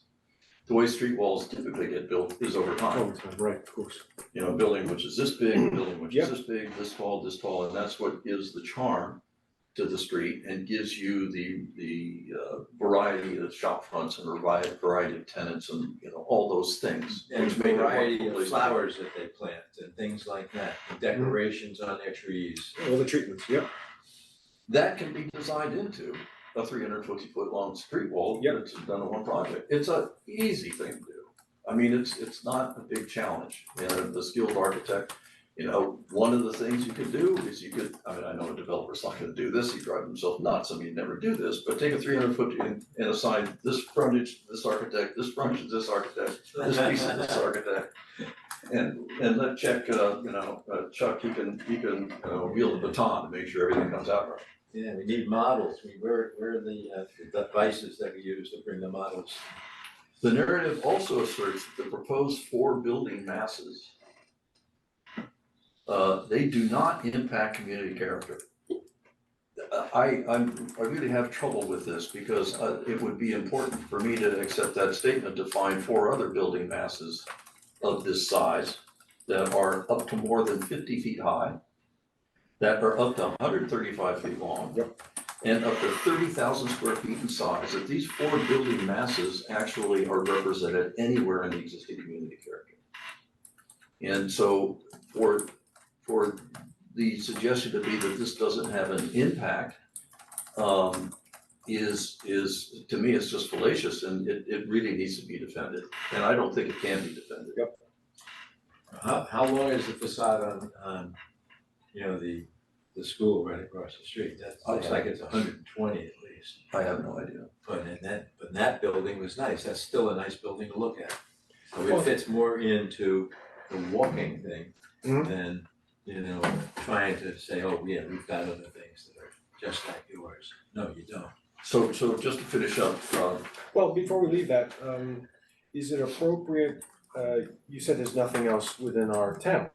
The way street walls typically get built is over time. Right, of course. You know, a building which is this big, a building which is Yep. this big, this tall, and that's what gives the charm to the street and gives you the variety of shop fronts and variety of tenants and, you know, all those things. And which make it a variety wonderful of place to live. flowers that they plant and things like that, and decorations on their trees. All the treatments, yep. That can be designed into a 350-foot long street wall Yep. that's done in one project. It's a easy thing to do. I mean, it's not a big challenge. And the skilled architect, you know, one of the things you could do is you could, I mean, I know a developer's not gonna do this, he drives himself nuts, I mean, he'd never do this, but take a 300-foot and assign this frontage, this architect, this frontage, this architect, this piece of this architect. And let Chuck, Chuck, he can wield the baton to make sure everything comes out right. Yeah, we need models, where are the devices that we use to bring the models? The narrative also asserts that the proposed 4 building masses, they do not impact community character. I really have trouble with this because it would be important for me to accept that statement to find 4 other building masses of this size that are up to more than 50 feet high, that are up to 135 feet long. Yep. And up to 30,000 square feet in size, that these 4 building masses actually are represented anywhere in the existing community character. And so for the suggestion to be that this doesn't have an impact, is to me, it's just fallacious and it really needs to be defended. And I don't think it can be defended. Yep. How long is the facade on, you know, the school right across the street? That looks like it's 120 at least. I have no idea. But that building was nice, that's still a nice building to look at. So Well- it fits more into the walking thing Mhm. than, you know, trying to say, oh, yeah, we've got other things that are just like yours. No, you don't. So just to finish up, Well, before we leave that, is it appropriate, you said there's nothing else within our town.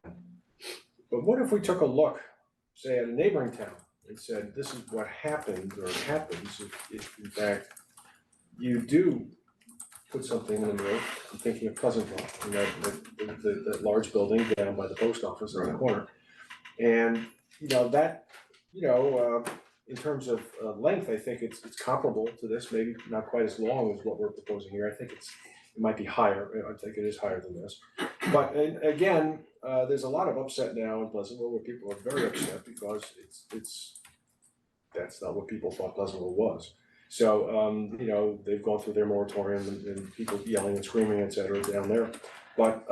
But what if we took a look, say at a neighboring town, and said, this is what happened or happens if in fact you do put something in the middle. I'm thinking of Pleasantville, and that large building down by the post office on the corner. And, you know, that, in terms of length, I think it's comparable to this, maybe not quite as long as what we're proposing here. I think it might be higher, I think it is higher than this. But and again, there's a lot of upset now in Pleasantville where people are very upset because that's not what people thought Pleasantville was. So, they've gone through their moratorium and people yelling and screaming, et cetera, down there. But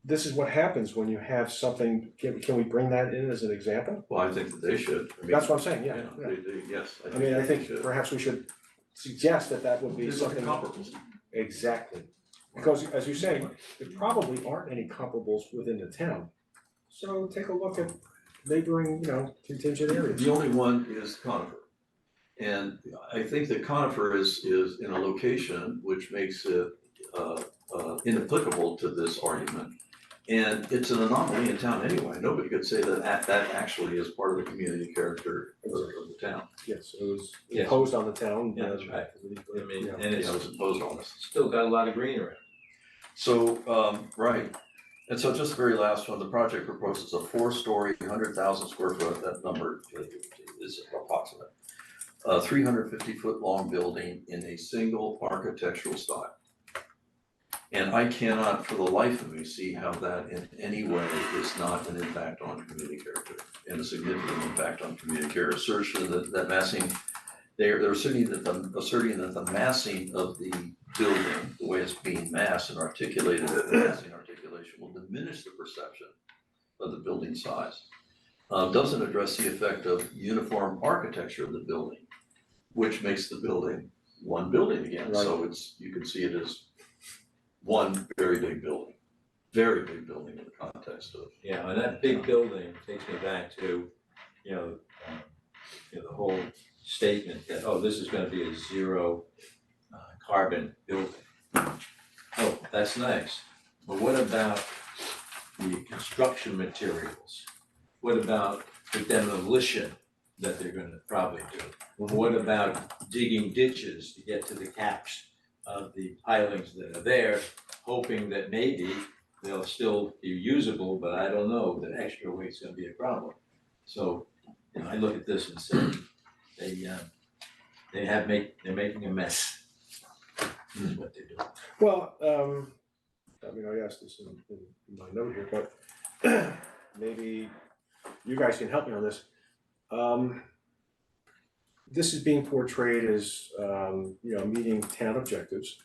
this is what happens when you have something, can we bring that in as an example? well, I think that they should. I mean, That's what I'm saying, yeah. yes. I mean, I they think should. perhaps we should suggest that would be There's like a something. comparable. Exactly, because as you say, there probably aren't any comparables within the town. So take a look at neighboring, contingent areas. The only one is Conifer. And I think that Conifer is in a location which makes it inapplicable to this argument. And it's an anomaly in town anyway. Nobody could say that actually is part of the community character of the town. Yes, it was Yes. imposed on the town. Yeah, that's right. I mean, Yeah. and it's It was imposed on us. still got a lot of green around. So, right, and so just the very last one, the project proposes a 4-story, 100,000 square foot, that number is approximate. 350-foot long building in a single architectural style. And I cannot for the life of me see how that in any way is not an impact on community character and a significant impact on community character. Assertion that massing, they're asserting that the massing of the building, the way it's being massed and articulated, the massing articulation will diminish the perception of the building size. Doesn't address the effect of uniform architecture of the building, which makes the building one building again. So you can see it as one very big building in the context of. Yeah, and that big building takes me back to, you know, the whole statement that, oh, this is gonna be a zero carbon building. Oh, that's nice, but what about the construction materials? What about the demolition that they're gonna probably do? What about digging ditches to get to the caps of the pilings that are there, hoping that maybe they'll still be usable, but I don't know, that extra weight's gonna be a problem. So, you know, I look at this and say, they're making a mess. This is what they're doing. Well, I mean, I asked this in my note here, but maybe you guys can help me on this. This is being portrayed as, meeting town objectives.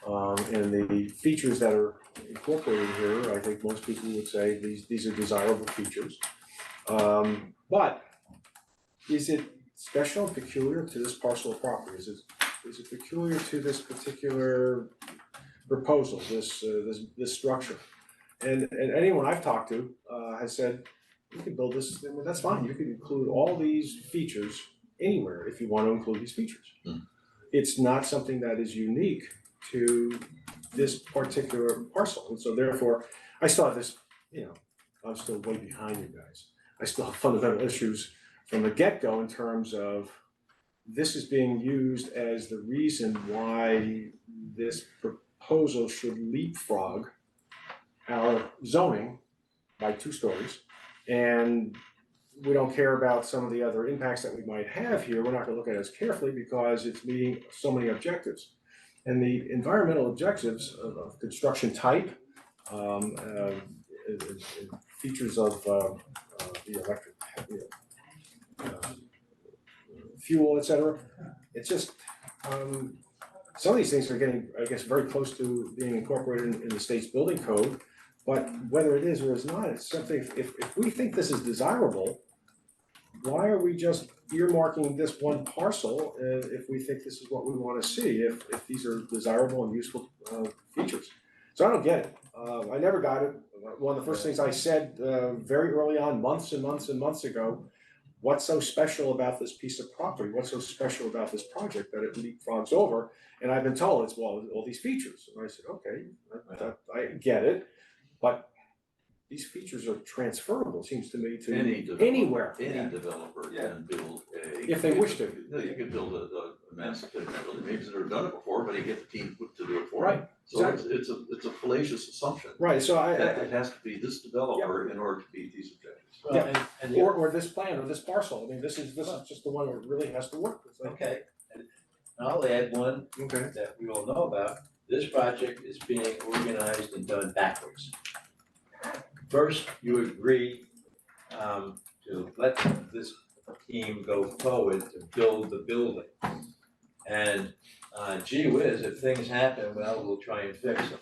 And the features that are incorporated here, I think most people would say these are desirable features. But is it special and peculiar to this parcel of property? Is it peculiar to this particular proposal, this structure? And anyone I've talked to has said, you can build this, I mean, that's fine, you can include all these features anywhere if you want to include these features. It's not something that is unique to this particular parcel, and so therefore, I still have this, I'm still way behind you guys. I still have fundamental issues from the get-go in terms of this is being used as the reason why this proposal should leapfrog our zoning by 2 stories. And we don't care about some of the other impacts that we might have here. We're not gonna look at it as carefully because it's meeting so many objectives. And the environmental objectives of construction type, features of the electric, fuel, et cetera. It's just, some of these things are getting, I guess, very close to being incorporated in the state's building code. But whether it is or is not, it's something, if we think this is desirable, why are we just earmarking this one parcel if we think this is what we wanna see, if these are desirable and useful features? So I don't get it. I never got it. One of the first things I said very early on, months and months and months ago, what's so special about this piece of property? What's so special about this project that it leapfrogs over? And I've been told it's, well, all these features. And I said, okay, I get it. But these features are transferable, it seems to me, to anywhere. Any developer can build a. If they wish to. No, you can build a massive building, maybe they've never done it before, but you get the team to do it for Right, them. So exactly. it's a fallacious assumption. Right, so That it has to be this developer in order to meet these objectives. Well, and the or this plan or this parcel, I mean, this is just the one where it really has to work. It's like, okay, and I'll add one okay, that we all know about. This project is being organized and done backwards. First, you agree to let this team go forward to build the building. And gee whiz, if things happen, well, we'll try and fix them.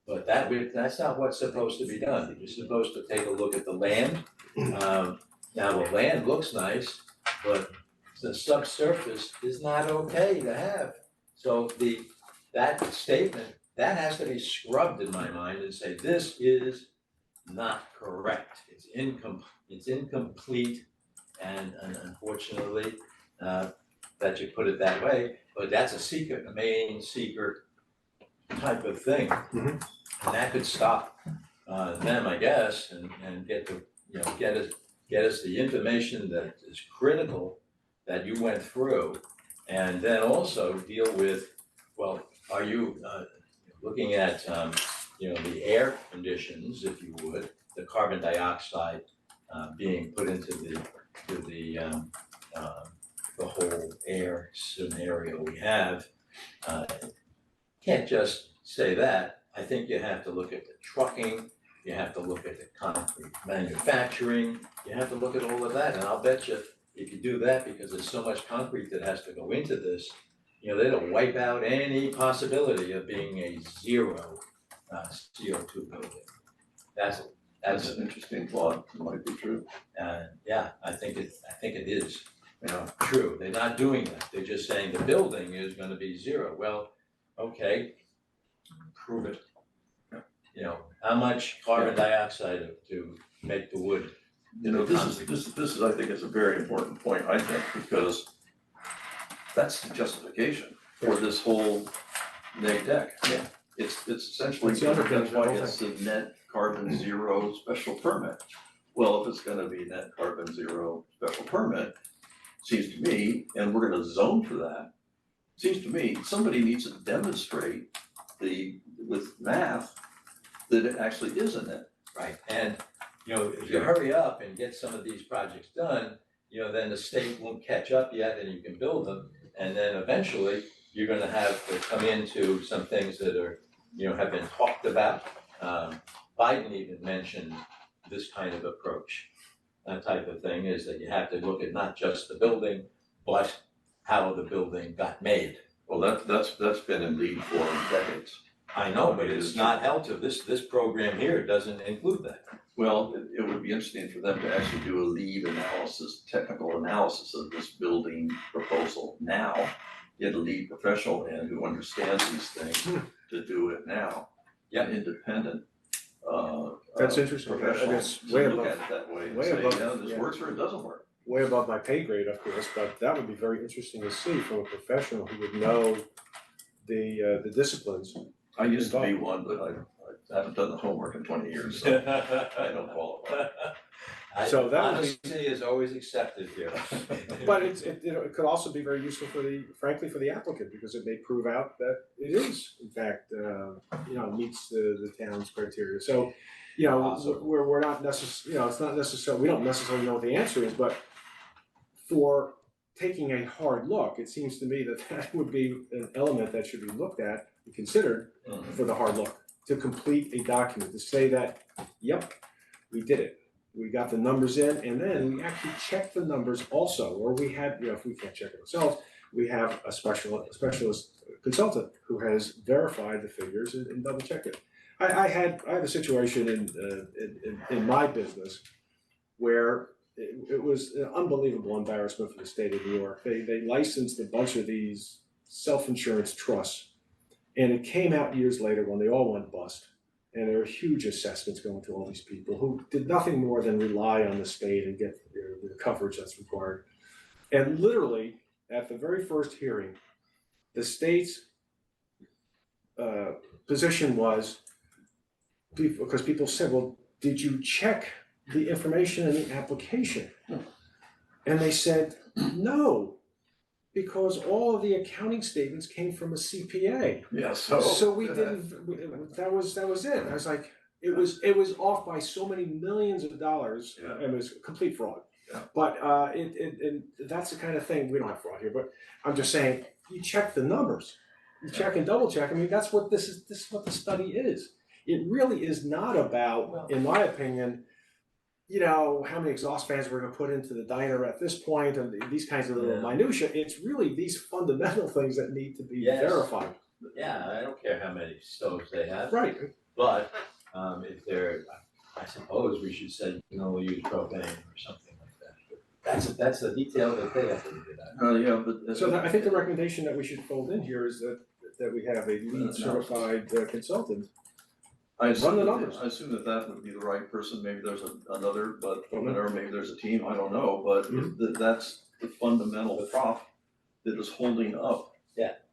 But that's not what's supposed to be done. You're supposed to take a look at the land. Now, the land looks nice, but the subsurface is not okay to have. So that statement, that has to be scrubbed in my mind and say, this is not correct. It's incomplete, and unfortunately, that you put it that way, but that's a main secret type of thing. Mhm. And that could stop them, I guess, and get us the information that is critical that you went through, and then also deal with, well, are you looking at the air conditions, if you would, the carbon dioxide being put into the whole air scenario we have. Can't just say that. I think you have to look at the trucking, you have to look at the concrete manufacturing, you have to look at all of that, and I'll bet you if you do that, because there's so much concrete that has to go into this, that'll wipe out any possibility of being a zero CO2 building. That's That's an interesting thought, it might be true. yeah, I think it is, true. They're not doing that. They're just saying the building is gonna be zero. Well, okay, prove it. How much carbon dioxide to make the wood? You know, this is, I think is a very important point, I think, because that's the justification for this whole neg deck. Yeah. It's essentially, It's the other thing, that's why the whole it's the net carbon zero special permit. Well, if it's gonna be net carbon zero special permit, seems to me, and we're gonna zone for that, seems to me, somebody needs to demonstrate with math, that it actually is a net. Right, and, you know, if you hurry up and get some of these projects done, you know, then the state won't catch up yet and you can build them. And then eventually, you're gonna have to come into some things that are, you know, have been talked about. Biden even mentioned this kind of approach. That type of thing is that you have to look at not just the building, but how the building got made. Well, that's been indeed for decades. I know, but it's not held to, this program here doesn't include that. Well, it would be interesting for them to actually do a lead analysis, technical analysis of this building proposal now. Get a lead professional in who understands these things to do it now. Yeah. Independent, That's interesting. professional, That's to way look above- at it that way and way say, above, yeah, this yeah. works or it doesn't work. way above my pay grade, of course, but that would be very interesting to see from a professional who would know the disciplines. I used to be one, but I haven't done the homework in 20 years, so I don't qualify. So that would be- Honesty is always accepted here. But it could also be very useful frankly, for the applicant, because it may prove out that it is, in fact, meets the town's criteria. So, Awesome. we're not it's not necessarily, we don't necessarily know what the answer is, but for taking a hard look, it seems to me that would be an element that should be looked at and considered for the hard look, to complete a document, to say that, yep, we did it. We got the numbers in, and then we actually check the numbers also, or we had, if we can't check it ourselves, we have a specialist consultant who has verified the figures and double checked it. I had a situation in my business where it was an unbelievable embarrassment for the state of New York. They licensed a bunch of these self-insurance trusts, and it came out years later when they all went bust. And there are huge assessments going to all these people who did nothing more than rely on the state and get the coverage that's required. And literally, at the very first hearing, the state's position was, because people said, well, did you check the information in the application? And they said, no, because all of the accounting statements came from a CPA. Yeah, So we didn't, that was it. I was like, it was off by so many millions of dollars, Yeah. and it was complete fraud. Yeah. But that's the kind of thing, we don't have fraud here, but I'm just saying, you check the numbers. You check and double check. I mean, that's what this is what the study is. It really is not about, in my opinion, how many exhaust fans we're gonna put into the diner at this point, and these kinds of little minutia. It's really these fundamental things that need to be Yes. verified. Yeah, I don't care how many stoves they have, Right. but if they're, I suppose we should say you can only use propane or something like that. That's the detail that they have to figure out. Yeah, but. So I think the recommendation that we should fold in here is that we have a lead certified consultant. I Run the numbers. assume that would be the right person, maybe there's another, or maybe there's a team, I don't know, but that's the fundamental prop that is holding up.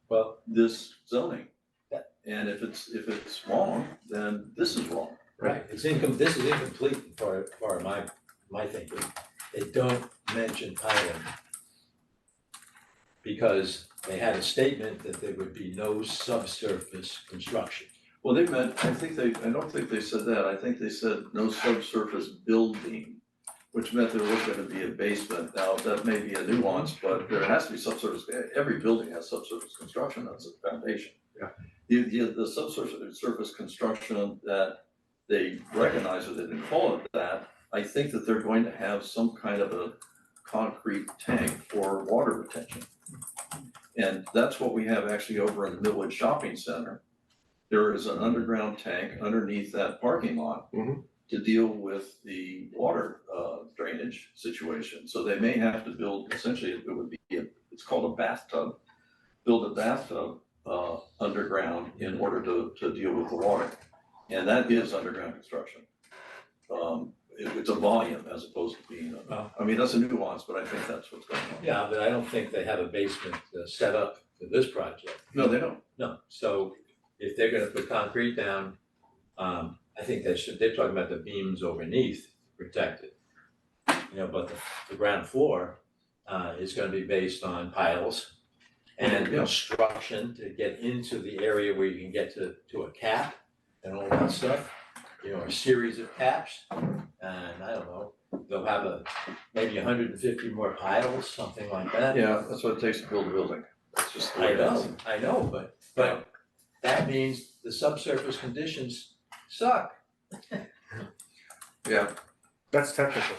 Well, This zoning. Yeah. And if it's wrong, then this is wrong. right, this is incomplete for my thinking. They don't mention piling. Because they had a statement that there would be no subsurface construction. Well, I don't think they said that, I think they said no subsurface building, which meant there was gonna be a basement. Now, that may be a nuance, but there has to be subsurface, every building has subsurface construction, that's a foundation. Yeah. The subsurface construction that they recognize, or they didn't call it that, I think that they're going to have some kind of a concrete tank for water retention. And that's what we have actually over in the Millwood Shopping Center. There is an underground tank underneath that parking lot to deal with the water drainage situation. So they may have to build, essentially, it would be, it's called a bathtub. Build a bathtub underground in order to deal with the water. And that is underground construction. it's a volume as opposed to being I mean, that's a nuance, but I think that's what's going on. Yeah, but I don't think they have a basement set up for this project. No, they don't. No, so if they're gonna put concrete down, I think they're talking about the beams underneath protected. You know, but the ground floor, is gonna be based on piles and Yeah. construction to get into the area where you can get to a cap and all that stuff. You know, a series of caps, and I don't know, they'll have maybe 150 more piles, something like that. Yeah, that's what it takes to build a building. That's just the way it is. I know, but that means the subsurface conditions suck. Yeah. That's technical.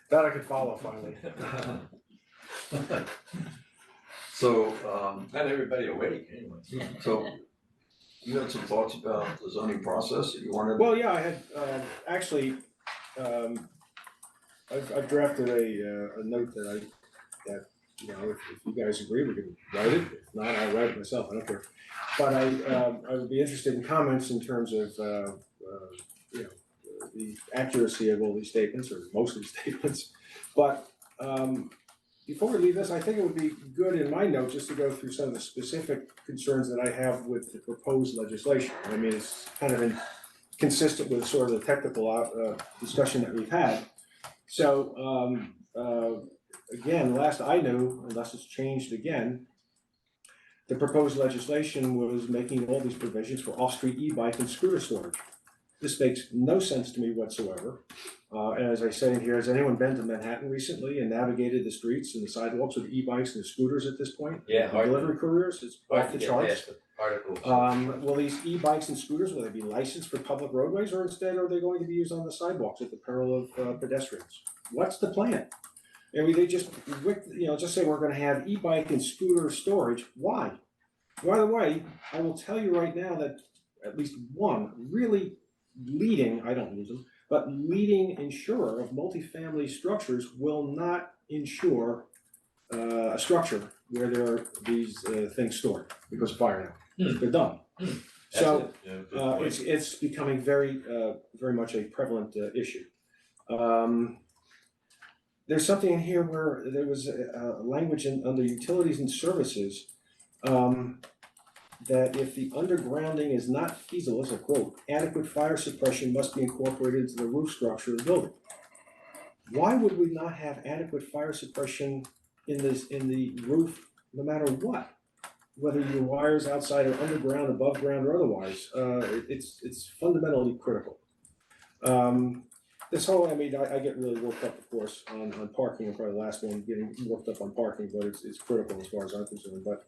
That I could follow finally. So, Not everybody awake anyway. so you had some thoughts about the zoning process that you wanted? Well, yeah, I had, actually, I've drafted a note that you know, if you guys agree, we can write it, if not, I'll write it myself, I don't care. But I would be interested in comments in terms of, you know, the accuracy of all these statements, or most of these statements. But, before we leave this, I think it would be good in my note just to go through some of the specific concerns that I have with the proposed legislation. I mean, it's kind of consistent with sort of the technical discussion that we've had. So, again, last I knew, unless it's changed again, the proposed legislation was making all these provisions for off-street e-bike and scooter storage. This makes no sense to me whatsoever. And as I say in here, has anyone been to Manhattan recently and navigated the streets and the sidewalks with e-bikes and scooters at this point? Yeah, The hard to- delivery couriers, it's hard off to the get charts. past the articles. Will these e-bikes and scooters, will they be licensed for public roadways, or instead are they going to be used on the sidewalks at the peril of pedestrians? What's the plan? I mean, they just, you know, just say we're gonna have e-bike and scooter storage, why? By the way, I will tell you right now that at least one really leading, I don't use them, but leading insurer of multifamily structures will not insure a structure where there are these things stored because of fire now. They're done. That's So it. Yeah, good point. it's becoming very much a prevalent issue. There's something in here where there was a language under utilities and services that if the undergrounding is not feasible, as a quote, adequate fire suppression must be incorporated into the roof structure of the building. Why would we not have adequate fire suppression in the roof, no matter what? Whether your wire's outside or underground, above ground, or otherwise, it's fundamentally critical. This whole, I mean, I get really worked up, of course, on parking. I'm probably the last one getting worked up on parking, but it's critical as far as I'm concerned. But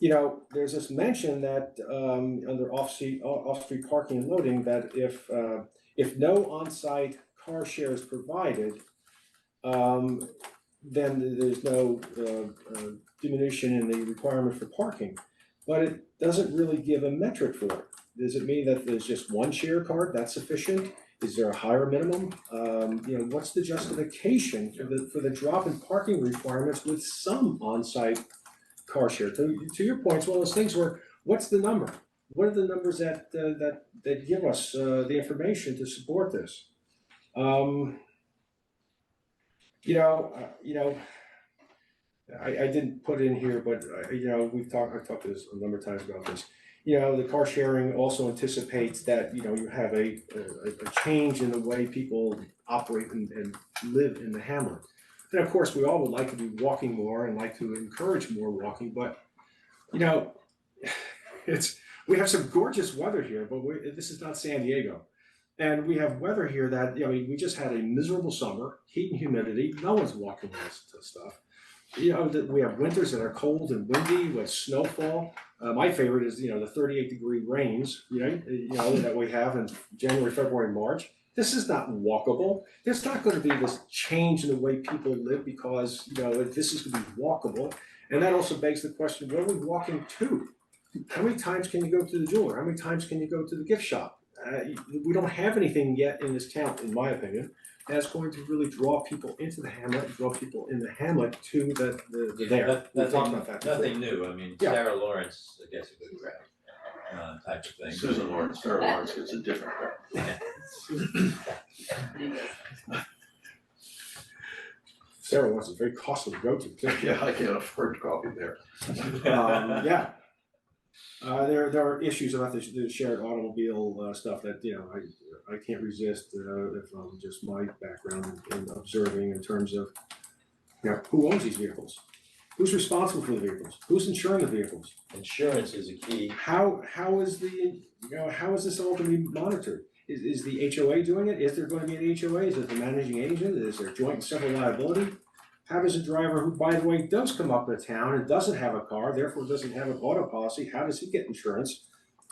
you know, there's this mention that under off-street parking and loading, that if no on-site car share is provided, then there's no diminution in the requirement for parking. But it doesn't really give a metric for it. Does it mean that there's just one share card, that's sufficient? Is there a higher minimum? You know, what's the justification for the drop in parking requirements with some on-site car share? To your point, it's one of those things where, what's the number? What are the numbers that give us the information to support this? I didn't put in here, but I've talked to this a number of times about this. You know, the car sharing also anticipates that, you know, you have a change in the way people operate and live in the hamlet. And of course, we all would like to be walking more and like to encourage more walking, but, you know, we have some gorgeous weather here, but this is not San Diego. And we have weather here that, I mean, we just had a miserable summer, heat and humidity, no one's walking this stuff. You know, we have winters that are cold and windy with snowfall. My favorite is, you know, the 38-degree rains, you know, that we have in January, February, March. This is not walkable. There's not going to be this change in the way people live because, you know, this is going to be walkable. And that also begs the question, where are we walking to? How many times can you go to the jeweler? How many times can you go to the gift shop? We don't have anything yet in this town, in my opinion, that's going to really draw people into the hamlet, draw people in the hamlet to the there. We've talked about that before. Nothing new, I mean, Yeah. Sarah Lawrence gets a good crowd. type of thing. Susan Lawrence, Sarah Lawrence gets a different credit. Sarah wants a very costly to go to too. Yeah, I can't afford coffee there. Yeah. There are issues about the shared automobile stuff that, you know, I can't resist, from just my background in observing in terms of, you know, who owns these vehicles? Who's responsible for the vehicles? Who's insuring the vehicles? Insurance is a key. How is how is this all gonna be monitored? Is the HOA doing it? Is there going to be an HOA? Is it the managing agent? Is there joint and several liability? How does a driver who, by the way, does come up to town and doesn't have a car, therefore doesn't have an auto policy, how does he get insurance?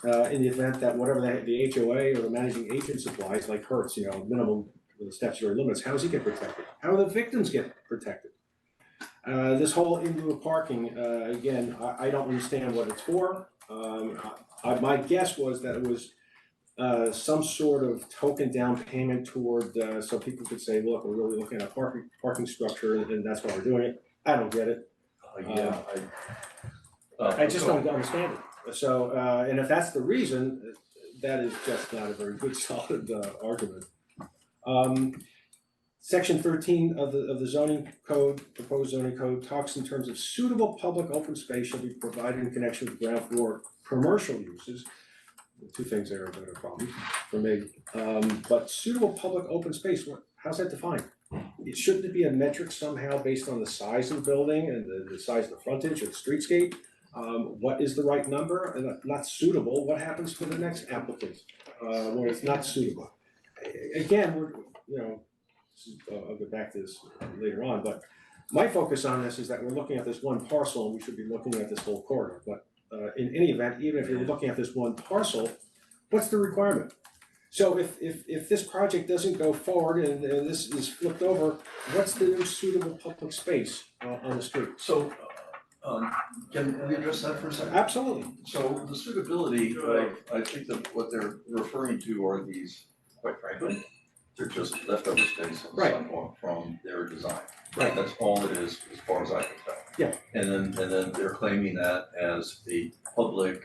In the event that whatever the HOA or the managing agent supplies, like Hertz, you know, minimum statutory limits, how does he get protected? How do the victims get protected? This whole in lieu of parking, again, I don't understand what it's for. My guess was that it was some sort of token down payment toward, so people could say, look, we're really looking at a parking structure and that's why we're doing it. I don't get it. I just don't understand it. So, and if that's the reason, that is just not a very good solid argument. Section 13 of the zoning code, proposed zoning code, talks in terms of suitable public open space shall be provided in connection with ground floor commercial uses. Two things there that are problems for me. But suitable public open space, how's that defined? Shouldn't it be a metric somehow based on the size of the building and the size of the frontage or the streetscape? What is the right number? And not suitable, what happens to the next applicant when it's not suitable? Again, I'll get back to this later on, but my focus on this is that we're looking at this one parcel and we should be looking at this whole corridor. But in any event, even if you're looking at this one parcel, what's the requirement? So if this project doesn't go forward and this is flipped over, what's the new suitable public space on the street? So, can we address that for a second? Absolutely. So the suitability of, I think that what they're referring to are these, quite frankly, they're just leftover space on the Right. sidewalk from their design. Right. That's all it is, as far as I can tell. Yeah. And then they're claiming that as a public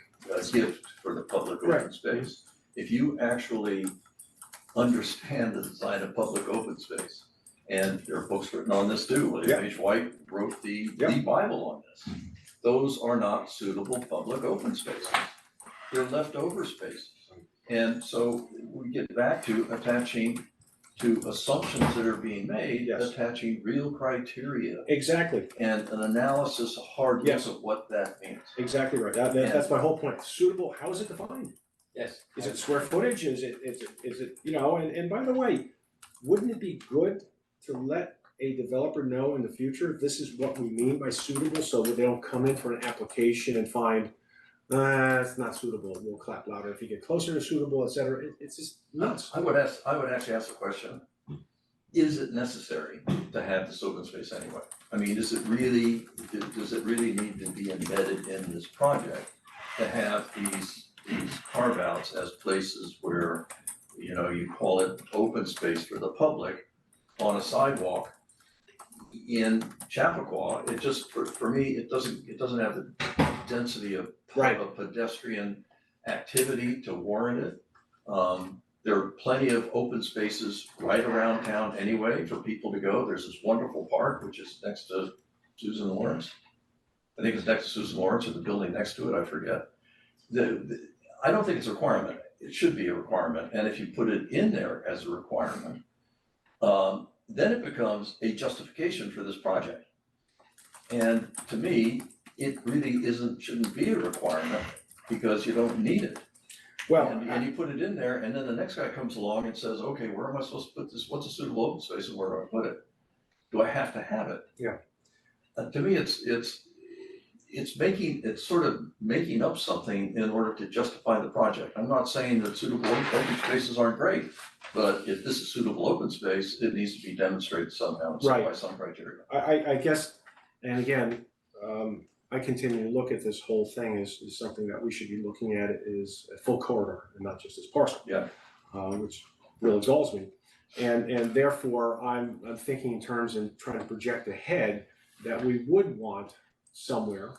gift for the public open Right. space. If you actually understand the design of public open space, and there are books written on this too, William H. White wrote the Bible on this. Those are not suitable public open spaces. They're leftover spaces. And so we get back to attaching to assumptions that are being made, Yes. attaching real criteria Exactly, and an analysis, a hard look Yes. at what that means. exactly right. That's my whole point. Suitable, how is it defined? Yes. Is it square footage? Is it, you know, and by the way, wouldn't it be good to let a developer know in the future, this is what we mean by suitable, so that they don't come in for an application and find, it's not suitable, we'll clap louder if you get closer to suitable, et cetera. It's just nuts. I would actually ask the question, is it necessary to have this open space anyway? I mean, does it really need to be embedded in this project to have these carve outs as places where, you know, you call it open space for the public on a sidewalk in Chappaqua? It just, for me, it doesn't have the density of Right. pedestrian activity to warrant it. There are plenty of open spaces right around town anyway for people to go. There's this wonderful park, which is next to Susan Lawrence. I think it's next to Susan Lawrence or the building next to it, I forget. I don't think it's a requirement. It should be a requirement. And if you put it in there as a requirement, then it becomes a justification for this project. And to me, it really shouldn't be a requirement because you don't need it. Well, And you put it in there, and then the next guy comes along and says, okay, where am I supposed to put this? What's a suitable open space and where do I put it? Do I have to have it? Yeah. To me, it's sort of making up something in order to justify the project. I'm not saying that suitable open spaces aren't great, but if this is suitable open space, it needs to be demonstrated somehow, Right. by some criteria. I guess, and again, I continue to look at this whole thing as something that we should be looking at is a full corridor and not just this parcel. Yeah. Which really galls me. And therefore, I'm thinking in terms and trying to project ahead that we would want somewhere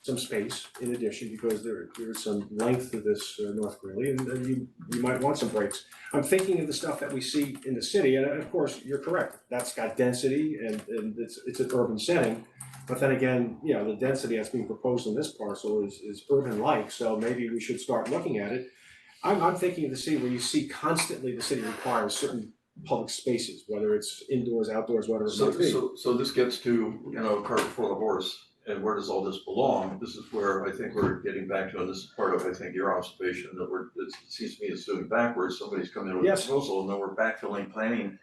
some space in addition, because there's some length to this North Greeley, and you might want some breaks. I'm thinking of the stuff that we see in the city, and of course, you're correct, that's got density and it's an urban setting. But then again, you know, the density that's being proposed in this parcel is urban-like, so maybe we should start looking at it. I'm thinking of the city where you see constantly the city requires certain public spaces, whether it's indoors, outdoors, whatever it might be. So this gets to, you know, cart before the horse, and where does all this belong? This is where I think we're getting back to, and this is part of, I think, your observation, that it seems to me it's doing backwards. Somebody's coming in with a Yes. proposal, and then we're backfilling planning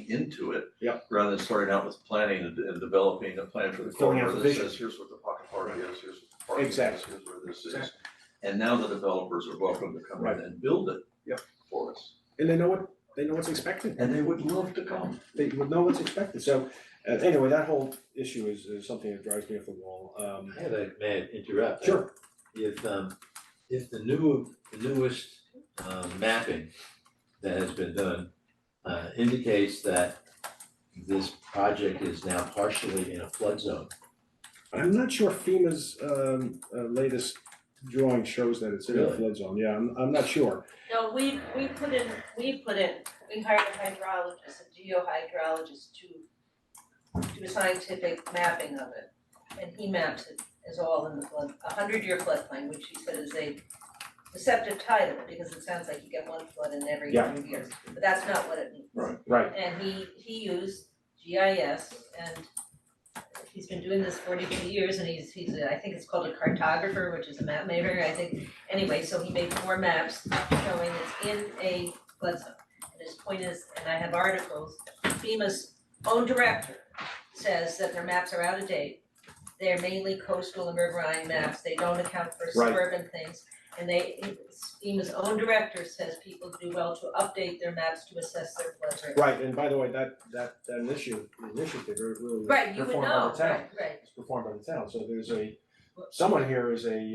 into it. Yep. Rather than starting out with planning and developing a plan for the Filling out corridor the that vision. says, here's what the pocket park is, here's what the parking is, Exactly. here's where this is. Exactly. And now the developers are welcome to come Right. in and build it Yep. for us. And they know what's expected. And they would love to come. They would know what's expected, so anyway, that whole issue is something that drives me up the wall. I had a, may I interrupt? Sure, If the newest mapping that has been done indicates that this project is now partially in a flood zone. I'm not sure FEMA's latest drawing shows that it's in a Really? flood zone, yeah, I'm not sure. No, we hired a hydrologist, a geohydrologist to do a scientific mapping of it. And he maps it as all in the flood, 100-year floodplain, which he said is a deceptive title, because it sounds like you get one flood in every Yeah. 100 years, but that's not what it means. Right, And he used GIS, and he's been doing this 42 years, and he's I think it's called a cartographer, which is a map maker, I think. Anyway, so he made 4 maps showing it's in a flood zone. And his point is, and I have articles, FEMA's own director says that their maps are out of date. They're mainly coastal and riverine maps, they don't account for Right. suburban things. And FEMA's own director says people do well to update their maps to assess their flood risk. right, and by the way, that initiative really Right, you would performed by know, the town. right. It's performed by the town, so there's someone here is a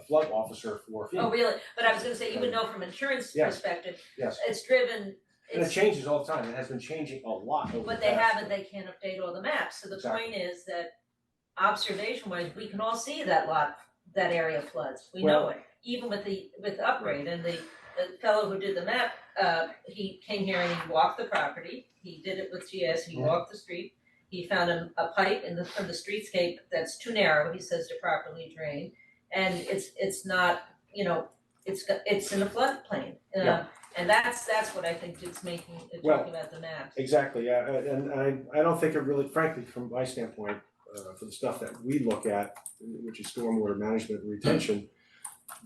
flood officer for Oh, FEMA, really? But I was gonna say, you would know from insurance Yes. perspective, yes, it's driven, and it it's, changes all the time, it has been changing a lot over the but they past- haven't, they can't update all the maps. So the Exactly. point is that observation wise, we can all see that area floods, we Well- know it, even with the upgrade. And the fellow who did the map, he came here and he walked the property, he did it with GIS, he Mhm. walked the street. He found a pipe from the streetscape that's too narrow, he says, to properly drain. And it's not, you know, it's in a floodplain. Yeah. And that's what I think it's making, Well, talking about the maps. Exactly, yeah, and I don't think it really, frankly, from my standpoint, for the stuff that we look at, which is stormwater management and retention,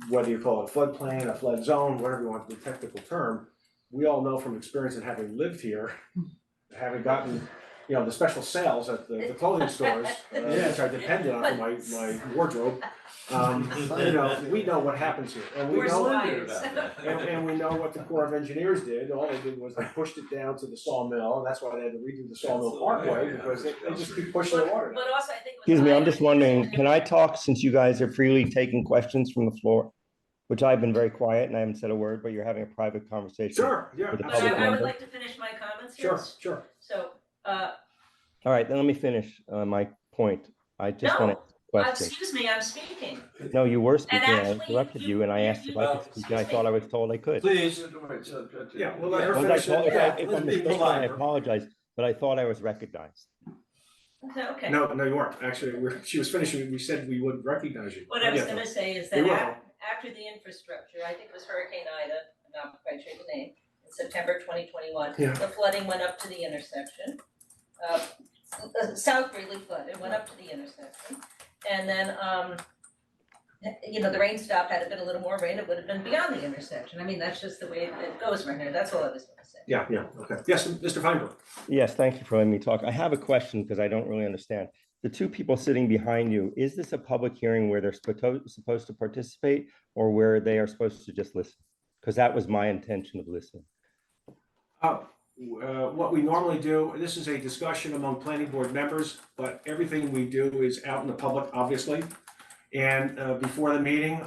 whether you call it a floodplain, a flood zone, whatever you want, the technical term, we all know from experience and having lived here, having gotten, you know, the special sales at the clothing stores, which I depended on for my wardrobe, you know, we know what happens here, and we We're know. spiders. And we know what the Corps of Engineers did, all they did was they pushed it down to the sawmill, and that's why they had to redo the sawmill parkway, because they just keep pushing the water down. But also, I think. Excuse me, I'm just wondering, can I talk since you guys are freely taking questions from the floor? Which I've been very quiet and I haven't said a word, but you're having a private conversation. Sure, yeah, With the But public I would member. like to finish my comments here. sure. So, All right, then let me finish my point. I just want to ask a question. excuse me, I'm speaking. No, you were speaking, I actually, interrupted you and I asked if I could speak, and I thought I was told I could. Please. Yeah, we'll let her Was I finish told- it, yeah, If let's I'm be mistaken, I polite. apologize, but I thought I was recognized. Okay. No, you weren't, actually, she was finishing, we said we would recognize you. What I was Yeah. gonna say is You're that welcome. after the infrastructure, I think it was Hurricane Ida, I'm not quite sure the name, in September 2021. Yeah. The flooding went up to the intersection. South Greeley flooded, went up to the intersection. And then, you know, the rain stopped, had it been a little more rain, it would have been beyond the intersection. I mean, that's just the way it goes right here, that's all I was gonna say. Yeah, okay, yes, Mr. Feinberg. Yes, thank you for letting me talk. I have a question because I don't really understand. The two people sitting behind you, is this a public hearing where they're supposed to participate or where they are supposed to just listen? Because that was my intention of listening. What we normally do, this is a discussion among planning board members, but everything we do is out in the public, obviously. And before the meeting,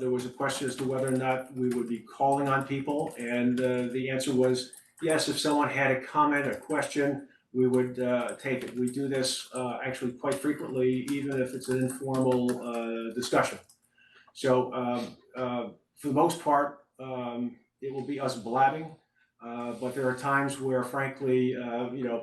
there was a question as to whether or not we would be calling on people, and the answer was yes, if someone had a comment, a question, we would take it. We do this actually quite frequently, even if it's an informal discussion. So for the most part, it will be us blabbing. But there are times where frankly,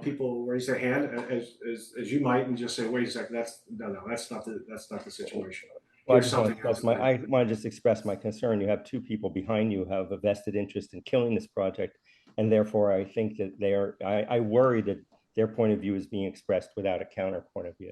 people raise their hand as you might and just say, wait a second, that's not the situation. Well, I Here's just want to something else. express I want to just express my concern. You have two people behind you who have a vested interest in killing this project. And therefore, I think that I worry that their point of view is being expressed without a counter point of view.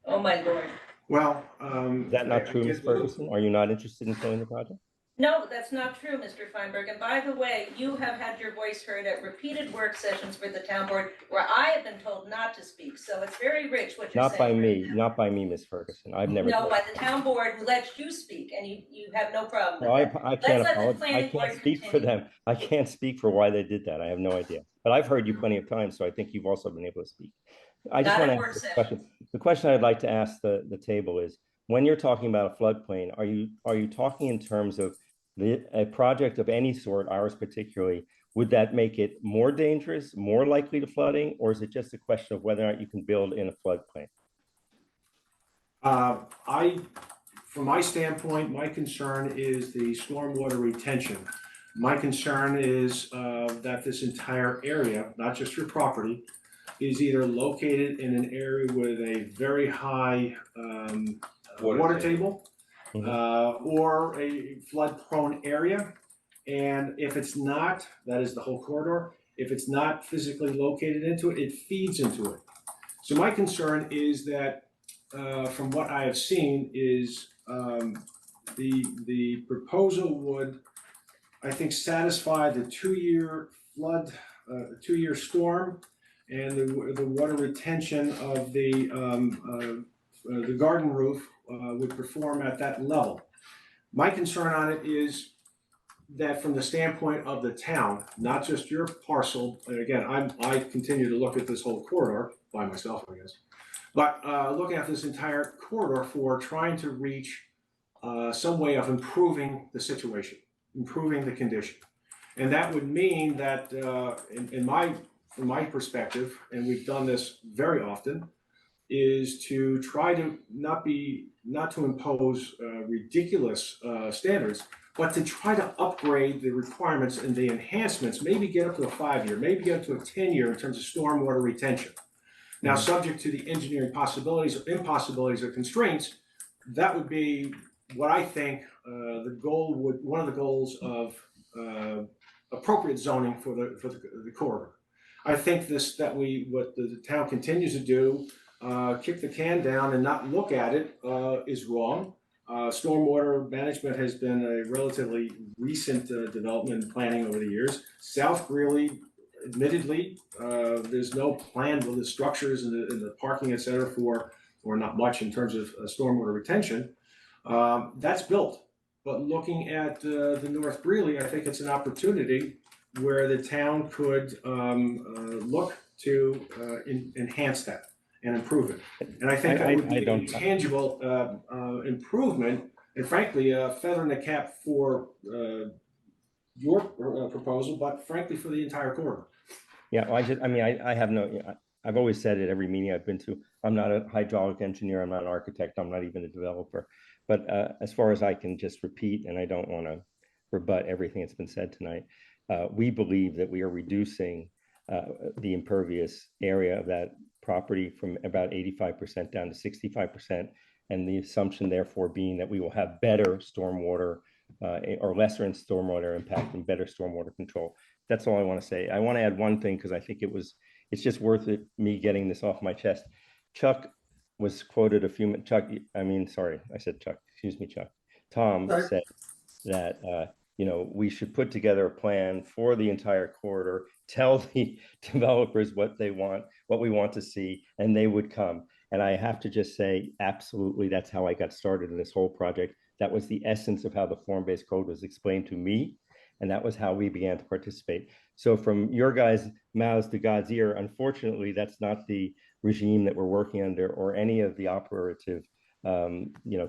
Oh, my Lord. Well, Is that not true, Ms. get- Ferguson? Are you not interested in killing the project? No, that's not true, Mr. Feinberg. And by the way, you have had your voice heard at repeated work sessions with the town board where I have been told not to speak. So it's very rich what you're Not by saying. me, not by me, Ms. Ferguson. I've never. No, by the town board who lets you speak and you have no problem No, with that. I can't Let's let the apologize. I planning board can't speak for continue. them. I can't speak for why they did that. I have no idea. But I've heard you plenty of times, so I think you've also been able to speak. I just Not want at to work ask a sessions. question. The question I'd like to ask the table is, when you're talking about a floodplain, are you talking in terms of a project of any sort, ours particularly, would that make it more dangerous, more likely to flooding, or is it just a question of whether or not you can build in a floodplain? From my standpoint, my concern is the stormwater retention. My concern is that this entire area, not just your property, is either located in an area with a very high water table or a flood-prone area. And if it's not, that is the whole corridor, if it's not physically located into it, it feeds into it. So my concern is that, from what I have seen, is the proposal would, I think, satisfy the 2-year flood, 2-year storm, and the water retention of the garden roof would perform at that level. My concern on it is that from the standpoint of the town, not just your parcel, and again, I continue to look at this whole corridor by myself, I guess, but looking at this entire corridor for trying to reach some way of improving the situation, improving the condition. And that would mean that from my perspective, and we've done this very often, is to try to not to impose ridiculous standards, but to try to upgrade the requirements and the enhancements, maybe get up to a 5-year, maybe get up to a 10-year in terms of stormwater retention. Now, subject to the engineering possibilities or impossibilities or constraints, that would be what I think one of the goals of appropriate zoning for the corridor. I think what the town continues to do, kick the can down and not look at it, is wrong. Stormwater management has been a relatively recent development and planning over the years. South Greeley, admittedly, there's no plan with the structures and the parking, et cetera, or not much in terms of stormwater retention. That's built. But looking at the North Greeley, I think it's an opportunity where the town could look to enhance that and improve it. And I think that would be a tangible improvement, and frankly, a feather in the cap for your proposal, but frankly for the entire corridor. Yeah, I have I've always said at every meeting I've been to, I'm not a hydraulic engineer, I'm not an architect, I'm not even a developer. But as far as I can just repeat, and I don't want to rebut everything that's been said tonight, we believe that we are reducing the impervious area of that property from about 85% down to 65%, and the assumption therefore being that we will have better stormwater or lesser in stormwater impact and better stormwater control. That's all I want to say. I want to add one thing because I think it's just worth it, me getting this off my chest. Chuck was quoted Chuck, excuse me, Chuck. Tom said that we should put together a plan for the entire corridor, tell the developers what they want, what we want to see, and they would come. And I have to just say, absolutely, that's how I got started in this whole project. That was the essence of how the form-based code was explained to me, and that was how we began to participate. So from your guys' mouths to God's ear, unfortunately, that's not the regime that we're working under or any of the operative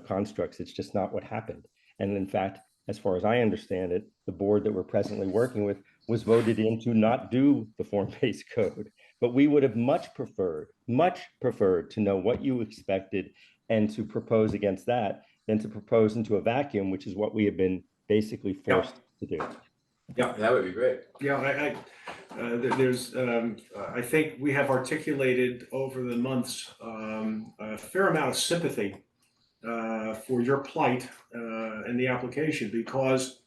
constructs. It's just not what happened. And in fact, as far as I understand it, the board that we're presently working with was voted in to not do the form-based code. But we would have much preferred to know what you expected and to propose against that than to propose into a vacuum, which is what we have been basically forced to do. That would be great. Yeah, I think we have articulated over the months a fair amount of sympathy for your plight in the application because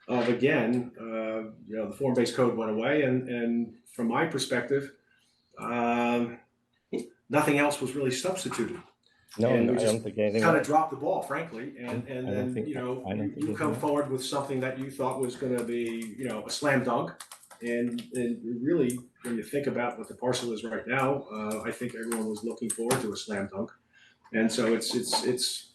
of, again, the form-based code went away, and from my perspective, nothing else was really substituted. No, And we I just don't think anything. Kind of dropped the ball, frankly, and I don't then, think- you know, I don't think you there's come enough. forward with something that you thought was gonna be, a slam dunk. And really, when you think about what the parcel is right now, I think everyone was looking forward to a slam dunk. And so it's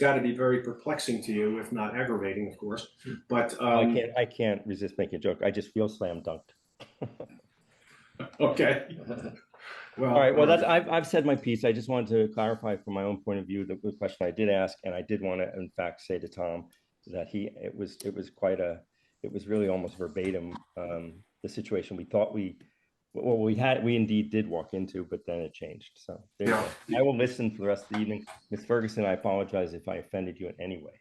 gotta be very perplexing to you, if not aggravating, of course, but, I can't resist making a joke. I just feel slam dunked. okay, well. All right, well, I've said my piece. I just wanted to clarify from my own point of view the question I did ask, and I did want to, in fact, say to Tom that it was really almost verbatim, the situation we indeed did walk into, but then it changed. So there you go. I will listen for the rest of the evening. Ms. Ferguson, I apologize if I offended you in any way.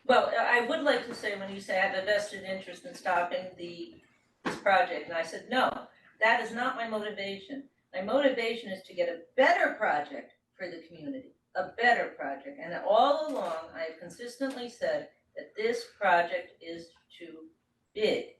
Well, I would like to say, when you say I have a vested interest in stopping this project, and I said, no, that is not my motivation. My motivation is to get a better project for the community, a better project. And all along, I have consistently said that this project is too big,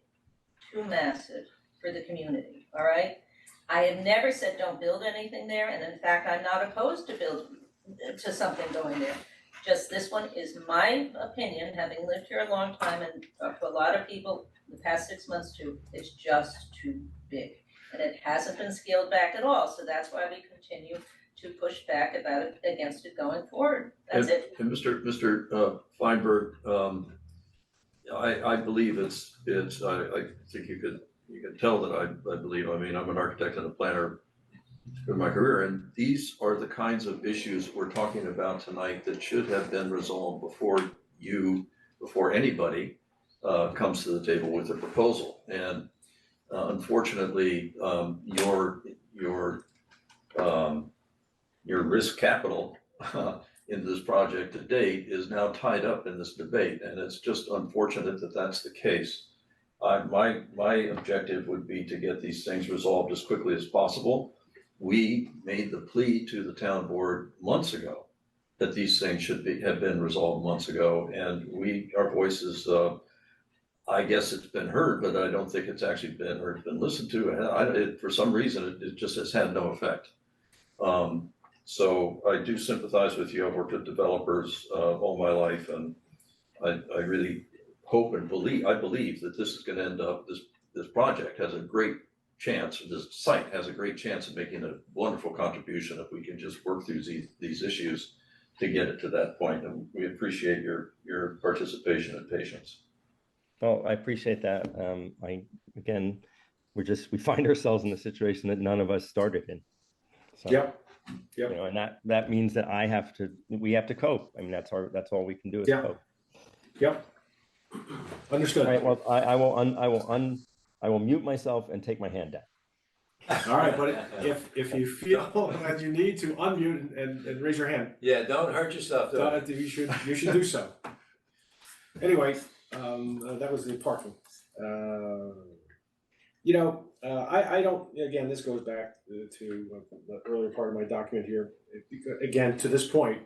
too massive for the community, all right? I have never said don't build anything there, and in fact, I'm not opposed to something going there. Just this one is my opinion, having lived here a long time and talked to a lot of people in the past 6 months too, it's just too big. And it hasn't been scaled back at all, so that's why we continue to push back against it going forward. That's it. And Mr. Feinberg, I believe I think you can tell that I believe, I mean, I'm an architect and a planner in my career, and these are the kinds of issues we're talking about tonight that should have been resolved before anybody comes to the table with a proposal. And unfortunately, your risk capital in this project to date is now tied up in this debate, and it's just unfortunate that that's the case. My objective would be to get these things resolved as quickly as possible. We made the plea to the town board months ago that these things have been resolved months ago, and our voices, I guess it's been heard, but I don't think it's actually been listened to. For some reason, it just has had no effect. So I do sympathize with you. I've worked with developers all my life, and I really hope and believe that this is going to end up, this project has a great chance, this site has a great chance of making a wonderful contribution if we can just work through these issues to get it to that point. And we appreciate your participation and patience. Well, I appreciate that. We find ourselves in a situation that none of us started in. So, Yep. And that means that we have to cope. I mean, that's all we can do is cope. Yep. Understood. All right, well, I will mute myself and take my hand down. All right, but if you feel that you need to unmute and raise your hand, Yeah, don't hurt yourself though. you should do so. Anyway, that was the parking. I don't, again, this goes back to the earlier part of my document here. Again, to this point,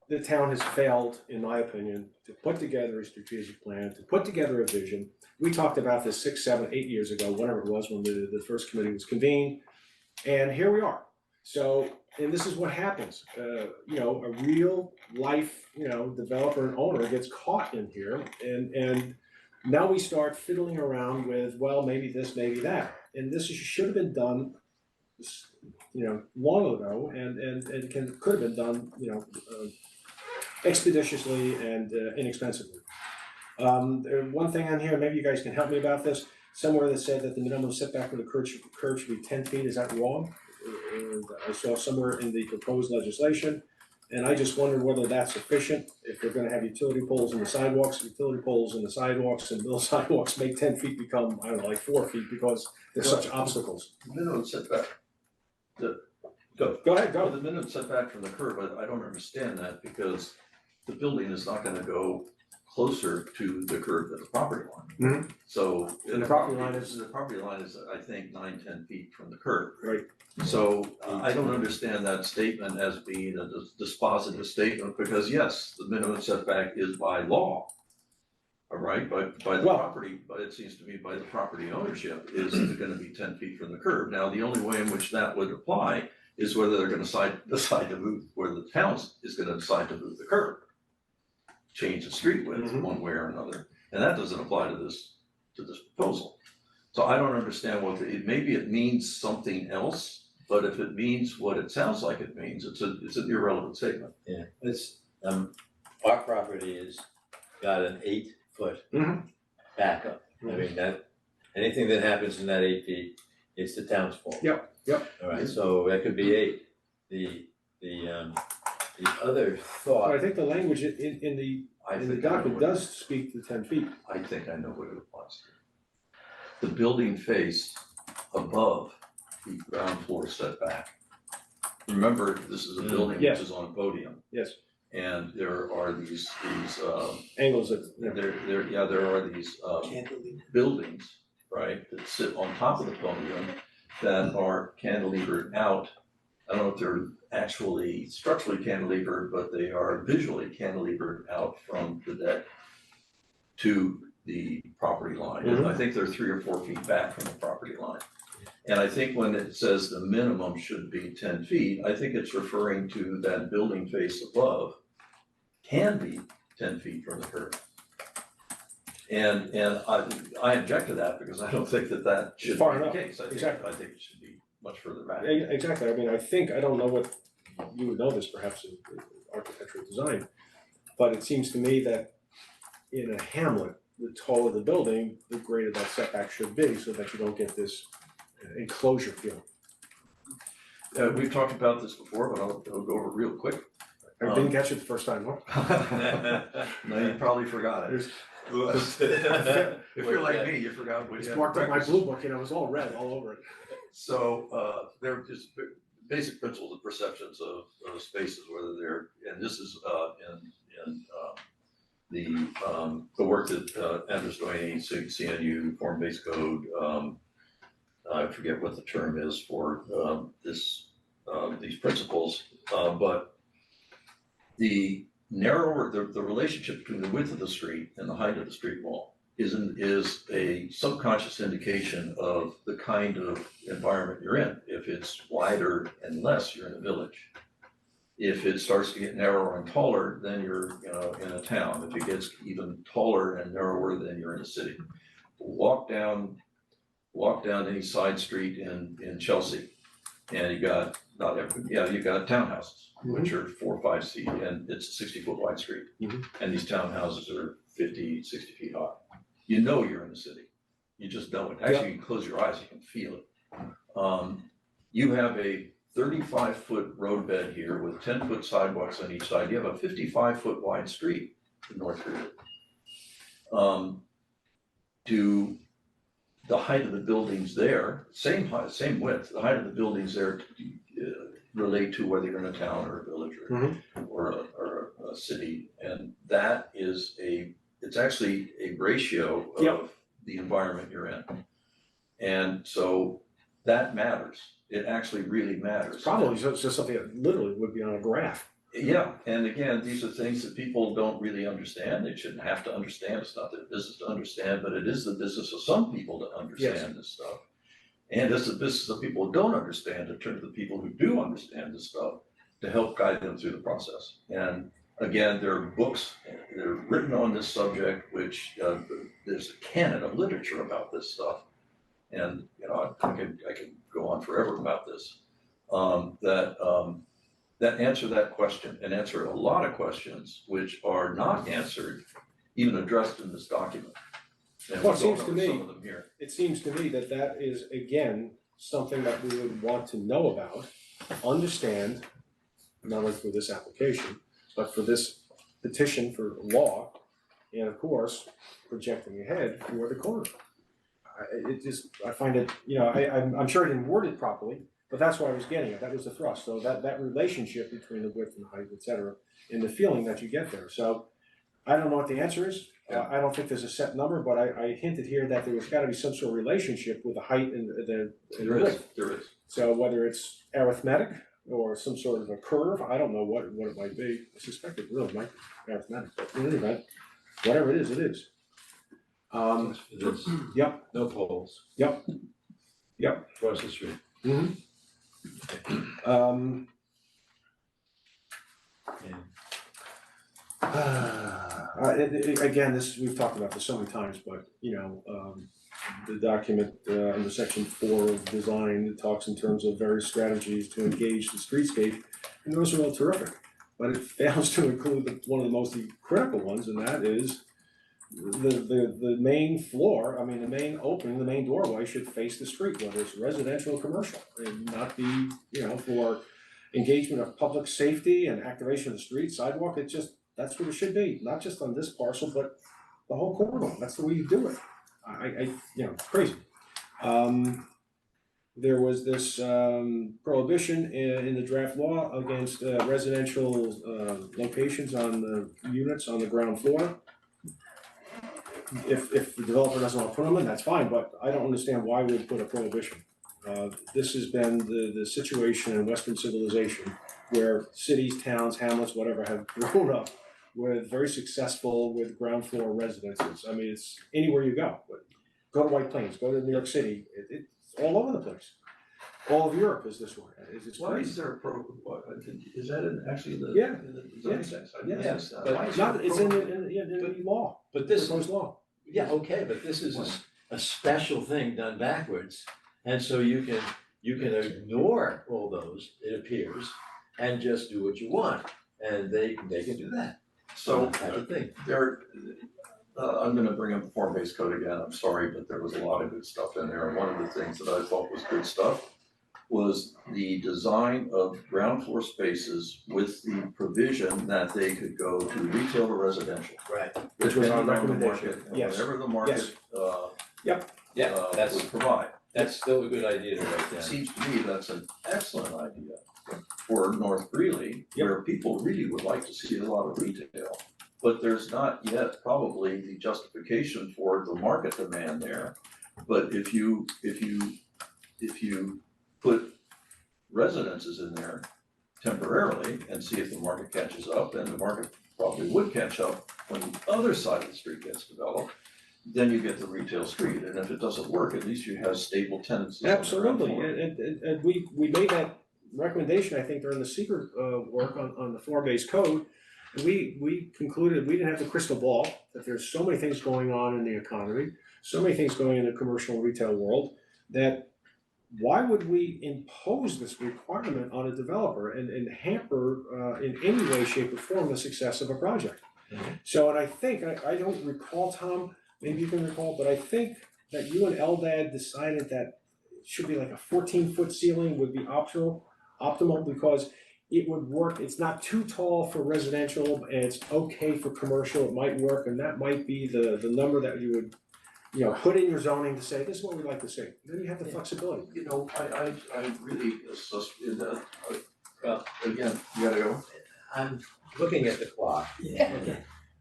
the town has failed, in my opinion, to put together a strategic plan, to put together a vision. We talked about this 6, 7, 8 years ago, whenever it was, when the first committee was convened, and here we are. So, and this is what happens, a real life, developer and owner gets caught in here, and now we start fiddling around with, well, maybe this, maybe that, and this should have been done, long ago, and could have been done, expeditiously and inexpensively. One thing on here, maybe you guys can help me about this. Somewhere that said that the minimum setback for the curb should be 10 feet. Is that wrong? I saw somewhere in the proposed legislation. And I just wonder whether that's sufficient, if they're gonna have utility poles in the sidewalks, and those sidewalks make 10 feet become, I don't know, like 4 feet because there's such obstacles. Minimum setback. Go ahead, Well, go. the minimum setback from the curb, I don't understand that because the building is not gonna go closer to the curb than the property line. Mhm. So. And the property line is- The property line is, I think, 9-10 feet from the curb. Right. So I don't understand that statement as being a dispositive statement, because yes, the minimum setback is by law. All right, by the Well- property, but it seems to me by the property ownership is gonna be 10 feet from the curb. Now, the only way in which that would apply is whether they're gonna decide to move, where the town is gonna decide to move the curb. Change the street width Mhm. one way or another, and that doesn't apply to this proposal. So I don't understand maybe it means something else, but if it means what it sounds like it means, it's an irrelevant statement. Yeah, it's, our property is got an 8-foot Mhm. backup. I mean, that, anything that happens in that 8 feet, it's the town's fault. Yep, yep. All right, so that could be 8. The other But thought, I think the language in the document does speak to 10 feet. I think I know what it applies to. The building face above the ground floor setback. Remember, this is a building which Yes. is on a podium, Yes, and there are these, angles that, yeah. there are these, buildings, right, that sit on top of the podium that are cantilevered out. I don't know if they're actually structurally cantilevered, but they are visually cantilevered out from the deck to the property line. And I think they're 3 or 4 feet back from the property line. And I think when it says the minimum should be 10 feet, I think it's referring to that building face above can be 10 feet from the curb. And I object to that because I don't think that should be Far the enough, case. exactly. I think it should be much further back. Exactly, I mean, I don't know what, you would know this perhaps in architectural design, but it seems to me that in a hamlet, the taller the building, the greater that setback should be, so that you don't get this enclosure feel. We've talked about this before, but I'll go over it real quick. I didn't catch it the first time, huh? No, you probably forgot it. If you're like me, you forgot what It's you had marked for up my breakfast. blue book and it was all red all over it. So, there are just basic principles of perceptions of spaces, whether they're, and this is, in the work that Andrews Doheny, CNU, form-based code, I forget what the term is for, these principles, but the narrower, the relationship between the width of the street and the height of the street wall is a subconscious indication of the kind of environment you're in. If it's wider and less, you're in a village. If it starts to get narrower and taller, then you're, in a town. If it gets even taller and narrower, then you're in a city. Walk down any side street in Chelsea, and you got townhouses, which are 4 or 5 feet, and it's a 60-foot wide street. Mhm. And these townhouses are 50, 60 feet high. You know you're in the city. You just know it. Actually, you can close your eyes, you can feel it. You have a 35-foot roadbed here with 10-foot sidewalks on each side. You have a 55-foot wide street in North Greeley. Do the height of the buildings there, same height, same width, the height of the buildings there relate to whether you're in a town or a village or a city, and that is it's actually a ratio of the environment you're in. And so that matters. It actually really matters. Probably just something that literally would be on a graph. Yeah, and again, these are things that people don't really understand. They shouldn't have to understand. It's not their business to understand, but it is the business of some people to understand this stuff. And it's the business of people who don't understand, in terms of the people who do understand this stuff, to help guide them through the process. And again, there are books that are written on this subject, which there's a canon of literature about this stuff. And I could go on forever about this. That answer that question and answer a lot of questions which are not answered, even addressed in this document. And Well, we're it seems going to over me- some of them here. It seems to me that is, again, something that we would want to know about, understand, not only for this application, but for this petition for law, and of course, projecting ahead for the corner. I find it, I'm sure I didn't word it properly, but that's what I was getting at, that was the thrust, so that relationship between the width and height, et cetera, and the feeling that you get there, so I don't know what the answer is, I don't think there's a set number, but I hinted here that there was gotta be some sort of relationship with the height and the width. There is. So whether it's arithmetic or some sort of a curve, I don't know what it might be, I suspect it really might be arithmetic, but in any event, whatever it is, it is. This, Yep, no poles. Yep. Across the street. mhm. Again, we've talked about this so many times, but, the document, under section 4 of design, it talks in terms of various strategies to engage the streetscape, and those are all terrific. But it fails to include one of the most critical ones, and that is the main floor, the main opening, the main doorway should face the street, whether it's residential or commercial, and not be, for engagement of public safety and activation of the street, sidewalk, that's what it should be, not just on this parcel, but the whole corridor, that's the way you do it. It's crazy. There was this prohibition in the draft law against residential locations on the units on the ground floor. If the developer doesn't want to put them in, that's fine, but I don't understand why we'd put a prohibition. This has been the situation in Western civilization where cities, towns, hamlets, whatever, have grown up with very successful with ground floor residences. It's anywhere you go. Go to White Plains, go to New York City, it's all over the place. All of Europe is this way. It's Why crazy. is there is that actually in the? Yeah, In the design text? I didn't yes, notice that. but Why is there Not, it's in prohibition? the law, But this, proposed law. yeah, okay, but this is a special thing done backwards. And so you can ignore all those, it appears, and just do what you want. And they can do that. So, Type of thing. I'm gonna bring up the form-based code again, I'm sorry, but there was a lot of good stuff in there. One of the things that I thought was good stuff was the design of ground floor spaces with the provision that they could go to retail or residential. Right. Which was our depending on the recommendation, market, and yes. Whatever the market, Yeah, that's, would provide. that's still a good idea to write It down. seems to me that's an excellent idea for North Greeley, where people really would like to see a lot of retail. But there's not yet probably the justification for the market demand there. But if you put residences in there temporarily and see if the market catches up, then the market probably would catch up when the other side of the street gets developed. Then you get the retail street, and if it doesn't work, at least you have stable tenancies on the ground Absolutely, floor. and we made that recommendation, I think, during the secret work on the form-based code. And we concluded, we didn't have the crystal ball, that there's so many things going on in the economy, so many things going in the commercial and retail world, that why would we impose this requirement on a developer and hamper in any way, shape, or form the success of a project? Mhm. So, and I think, I don't recall, Tom, maybe you can recall, but I think that you and Eldad decided that it should be like a 14-foot ceiling would be optimal, because it would work, it's not too tall for residential, and it's okay for commercial, it might work, and that might be the number that you would, put in your zoning to say, this is what we'd like to see, then you have the flexibility. I really, in that, Well, again, you gotta go. I'm looking at the clock. Yeah.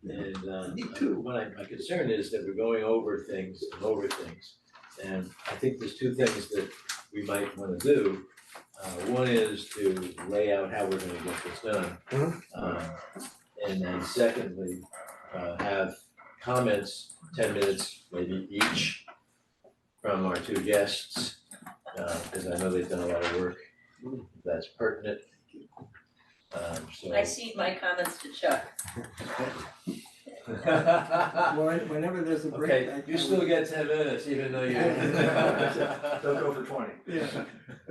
And Me too. my concern is that we're going over things. And I think there's two things that we might wanna do. One is to lay out how we're gonna get this done. Mhm. And then secondly, have comments, 10 minutes maybe each from our two guests. Cause I know they've done a lot of work that's pertinent. So. I cede my comments to Chuck. Whenever there's a break. Okay, you still get 10 minutes even though you. Don't go for 20. Yeah,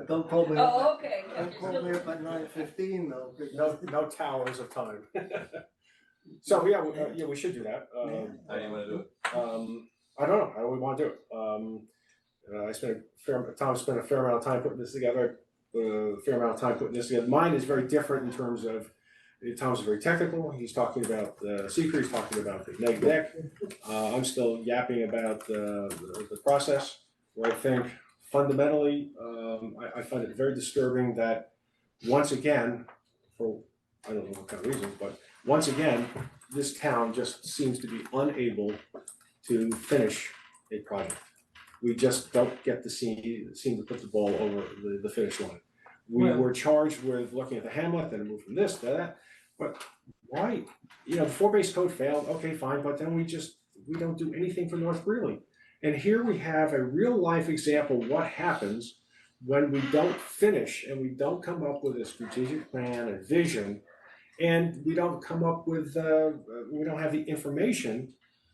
don't call me up, Oh, okay. don't call me up at 9:15 though, No, because no towers of time. So, we should do that, How do you wanna do it? I don't know, how do we wanna do it? Tom spent a fair amount of time putting this together, a fair amount of time putting this together. Mine is very different in terms of, Tom's very technical, he's talking about the seeker, he's talking about the neg deck. I'm still yapping about the process, where I think fundamentally, I find it very disturbing that once again, for I don't know what kind of reasons, but once again, this town just seems to be unable to finish a project. We just don't get to seem to put the ball over the finish line. We were charged with looking at the hamlet and move from this to that, but why? The four-base code failed, okay, fine, but then we don't do anything for North Greeley. And here we have a real-life example of what happens when we don't finish and we don't come up with a strategic plan, a vision, and we don't come up with, we don't have the information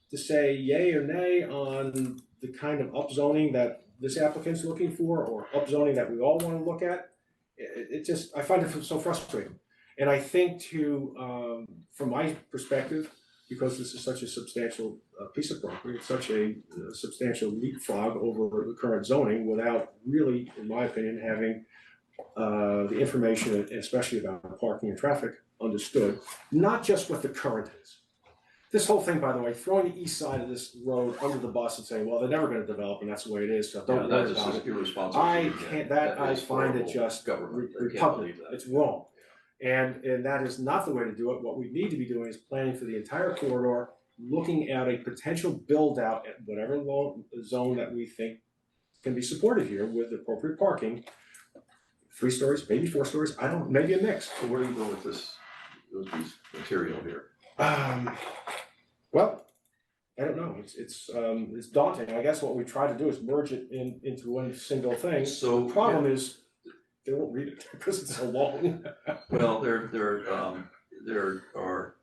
to say yay or nay on the kind of upzoning that this applicant's looking for, or upzoning that we all wanna look at. It just, I find it so frustrating. And I think from my perspective, because this is such a substantial piece of property, it's such a substantial leapfrog over the current zoning without really, in my opinion, having the information, especially about parking and traffic, understood, not just what the current is. This whole thing, by the way, throwing the east side of this road under the bus and saying, well, they're never gonna develop and that's the way it is, so don't worry about it. Irresponsible. I can't, that I is find it horrible just government. I can't repugnant, believe that. it's wrong. And that is not the way to do it. What we need to be doing is planning for the entire corridor, looking at a potential build out at whatever zone that we think can be supported here with appropriate parking. 3 stories, maybe 4 stories, I don't, maybe a mix. So where do you go with this material here? Well, I don't know, it's daunting. I guess what we try to do is merge it into one single thing. So. The problem is, they won't read it because it's so long. Well, there are,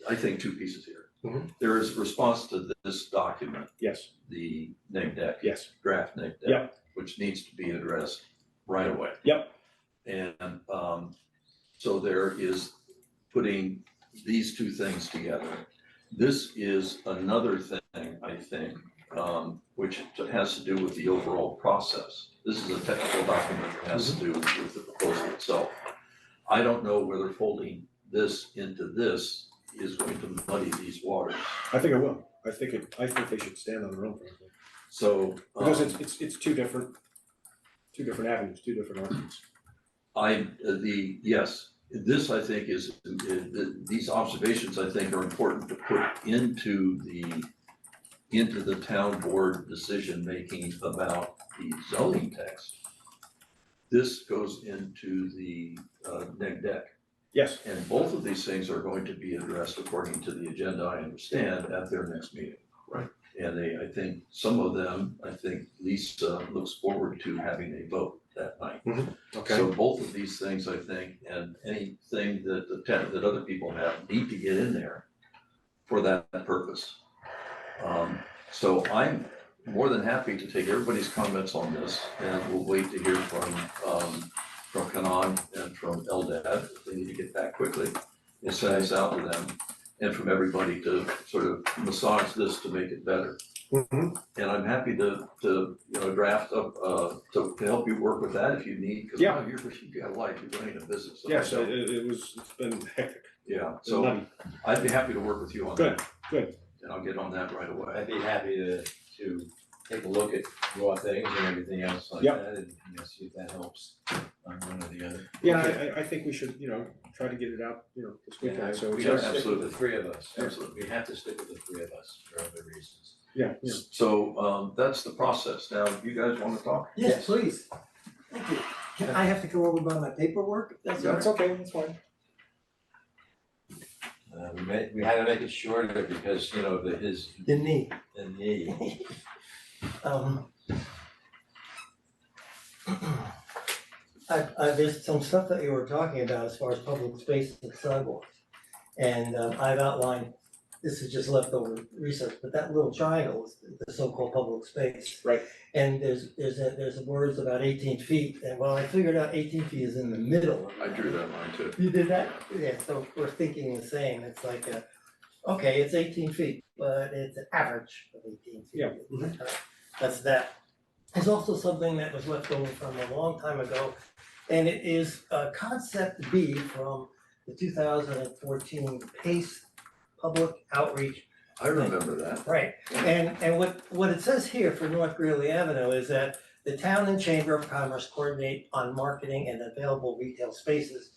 I think, 2 pieces here. Mhm. There is response to this document, Yes, the neg deck. yes, Draft neg deck. Yep. Which needs to be addressed right away. Yep. And so there is putting these 2 things together. This is another thing, I think, which has to do with the overall process. This is a technical document that has to do with the proposal itself. I don't know whether folding this into this is going to muddy these waters. I think it will. I think they should stand on their own, frankly. So. Because it's two different avenues, 2 different arguments. Yes, this I think is, these observations I think are important to put into the town board decision-making about the zoning text. This goes into the neg deck. Yes, And both of these things are going to be addressed according to the agenda, I understand, at their next meeting. Right. And I think some of them, Lisa looks forward to having a vote that night. okay. So both of these things, I think, and anything that other people have need to get in there for that purpose. So I'm more than happy to take everybody's comments on this, and we'll wait to hear from Kanan and from Eldad, if they need to get back quickly, and send this out to them, and from everybody to sort of massage this to make it better. Mhm. And I'm happy to draft up, to help you work with that if you need, because Yeah. you've got a life, you're running a business. so I Yes, don't- it's been hectic, Yeah, it's so nutty. I'd be happy to work with you on Good, that. good. And I'll get on that right away. I'd be happy to take a look at raw things and everything else like Yep. that, and see if that helps on one or the other. Yeah, I think we should, try to get it out, this Yeah, weekend, so. we Yeah, gotta stick with absolutely. the 3 of us. Absolutely. We have to stick with the 3 of us for other reasons. Yeah, So that's the process. Now, you guys wanna talk? Yes, please. Thank you. Can I have to go over by my paperwork? That's all That's right. okay, that's fine. We had to make it shorter because, The knee. the knee. There's some stuff that you were talking about as far as public space and sidewalks. And I've outlined, this is just leftover research, but that little triangle is the so-called public space. Right. And there's words about 18 feet, and well, I figured out 18 feet is in the middle. I drew that line too. You did that? Yeah, so we're thinking the same, it's like, okay, it's 18 feet, but it's an average of 18 feet. Yeah. That's that. There's also something that was left over from a long time ago And it is concept B from the 2014 PACE Public Outreach. I remember that. Right, and what it says here for North Greeley Avenue is that the town and Chamber of Commerce coordinate on marketing and available retail spaces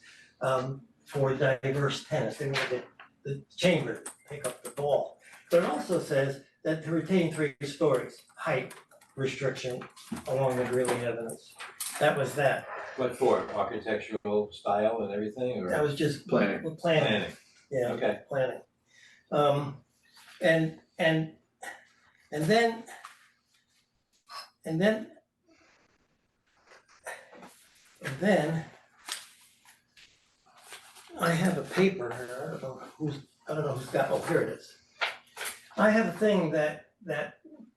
for diverse tenants. They want the chamber to pick up the ball. But it also says that to retain 3 stories, height restriction along the Greeley Avenues. That was that. What for, architectural style and everything, or? That was just Planning. planning, Planning, yeah. okay. Planning. And then I have a paper here, I don't know who's got, oh, here it is. I have a thing that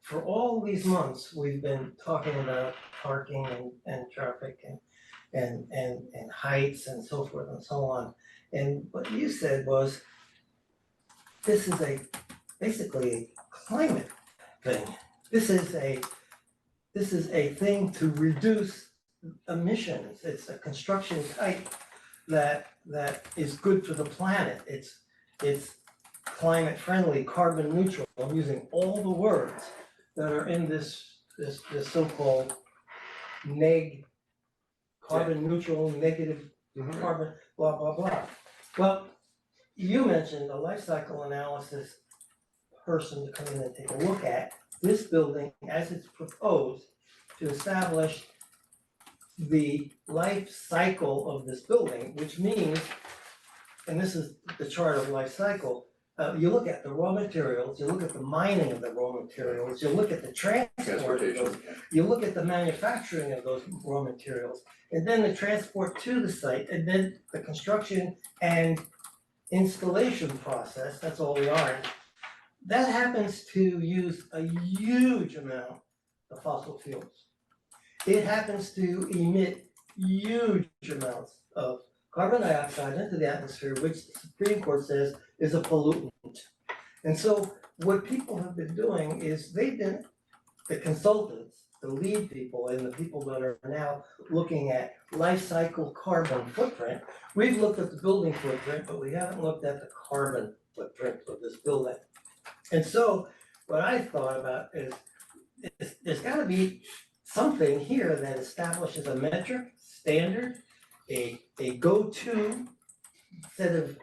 for all these months, we've been talking about parking and traffic and heights and so forth and so on. And what you said was, this is basically a climate thing. This is a thing to reduce emissions. It's a construction type that is good for the planet. It's climate friendly, carbon neutral. I'm using all the words that are in this so-called carbon neutral, negative carbon, blah, blah, blah. Well, you mentioned a life cycle analysis person to come in and take a look at this building as it's proposed to establish the life cycle of this building, which means, and this is the chart of life cycle, you look at the raw materials, you look at the mining of the raw materials, you look at the transport of Transportation. those, you look at the manufacturing of those raw materials, and then the transport to the site, and then the construction and installation process, that's all we are. That happens to use a huge amount of fossil fuels. It happens to emit huge amounts of carbon dioxide into the atmosphere, which the Supreme Court says is a pollutant. And so what people have been doing is they've been, the consultants, the lead people, and the people that are now looking at life cycle carbon footprint. We've looked at the building footprint, but we haven't looked at the carbon footprint of this building. And so what I thought about is there's gotta be something here that establishes a metric, standard, a go-to set of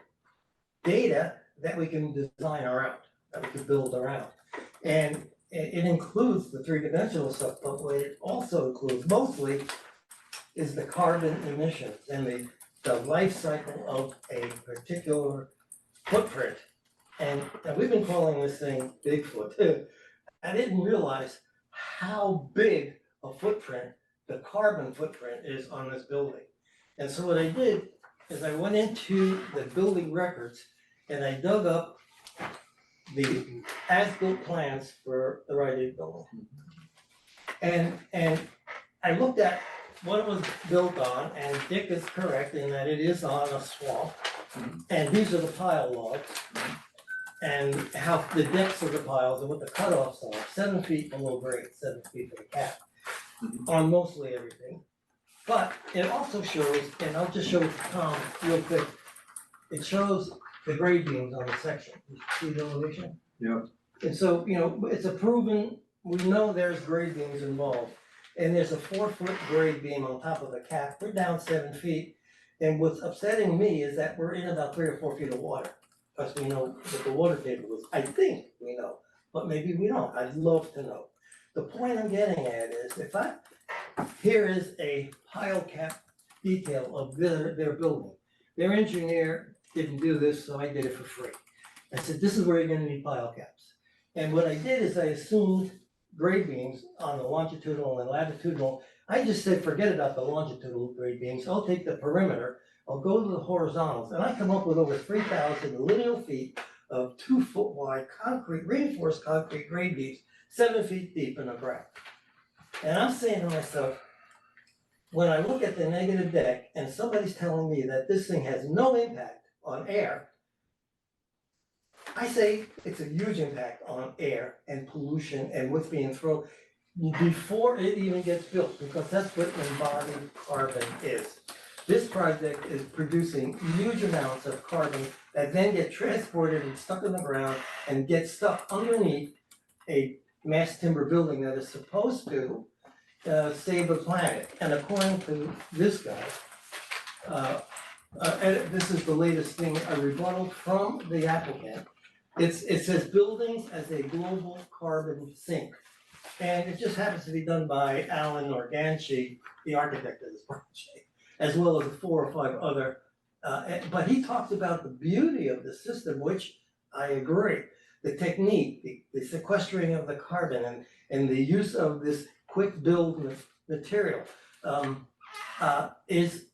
data that we can design around, that we can build around. And it includes the 3-dimensional stuff, but what it also includes mostly is the carbon emissions and the life cycle of a particular footprint. And we've been calling this thing Bigfoot. I didn't realize how big a footprint the carbon footprint is on this building. And so what I did is I went into the building records and I dug up the as-built plans for the Rite Aid building. And I looked at what it was built on, and Dick is correct in that it is on a swamp. And these are the pile logs. And how the depths of the piles and what the cutoffs are, 7 feet below grade, 7 feet for the cap, on mostly everything. But it also shows, and I'll just show it to Tom real quick, it shows the grade beams on the section. You see the elevation? Yeah. And so, you know, it's a proven, we know there's grade beams involved. And there's a 4-foot grade beam on top of the cap, we're down 7 feet. And what's upsetting me is that we're in about 3 or 4 feet of water. Because we know what the water table is, I think we know, but maybe we don't, I'd love to know. The point I'm getting at is, here is a pile cap detail of their building. Their engineer didn't do this, so I did it for free. I said, this is where you're gonna need pile caps. And what I did is I assumed grade beams on the longitudinal and latitudinal. I just said, forget about the longitudinal grade beams, I'll take the perimeter, I'll go to the horizontals, and I come up with over 3,000 linear feet of 2-foot wide concrete, reinforced concrete grade beams, 7 feet deep in the ground. And I'm saying to myself, when I look at the negative deck and somebody's telling me that this thing has no impact on air, I say it's a huge impact on air and pollution and what's being thrown. before it even gets built, because that's what embodied carbon is. This project is producing huge amounts of carbon that then get transported and stuck in the ground and get stuck underneath a mass timber building that is supposed to save the planet. And according to this guy, and this is the latest thing, a rebuttal from the applicant. It says buildings as a global carbon sink. And it just happens to be done by Alan Organchi, the architect of this project, as well as 4 or 5 other. But he talks about the beauty of the system, which I agree. The technique, the sequestering of the carbon and the use of this quick build material is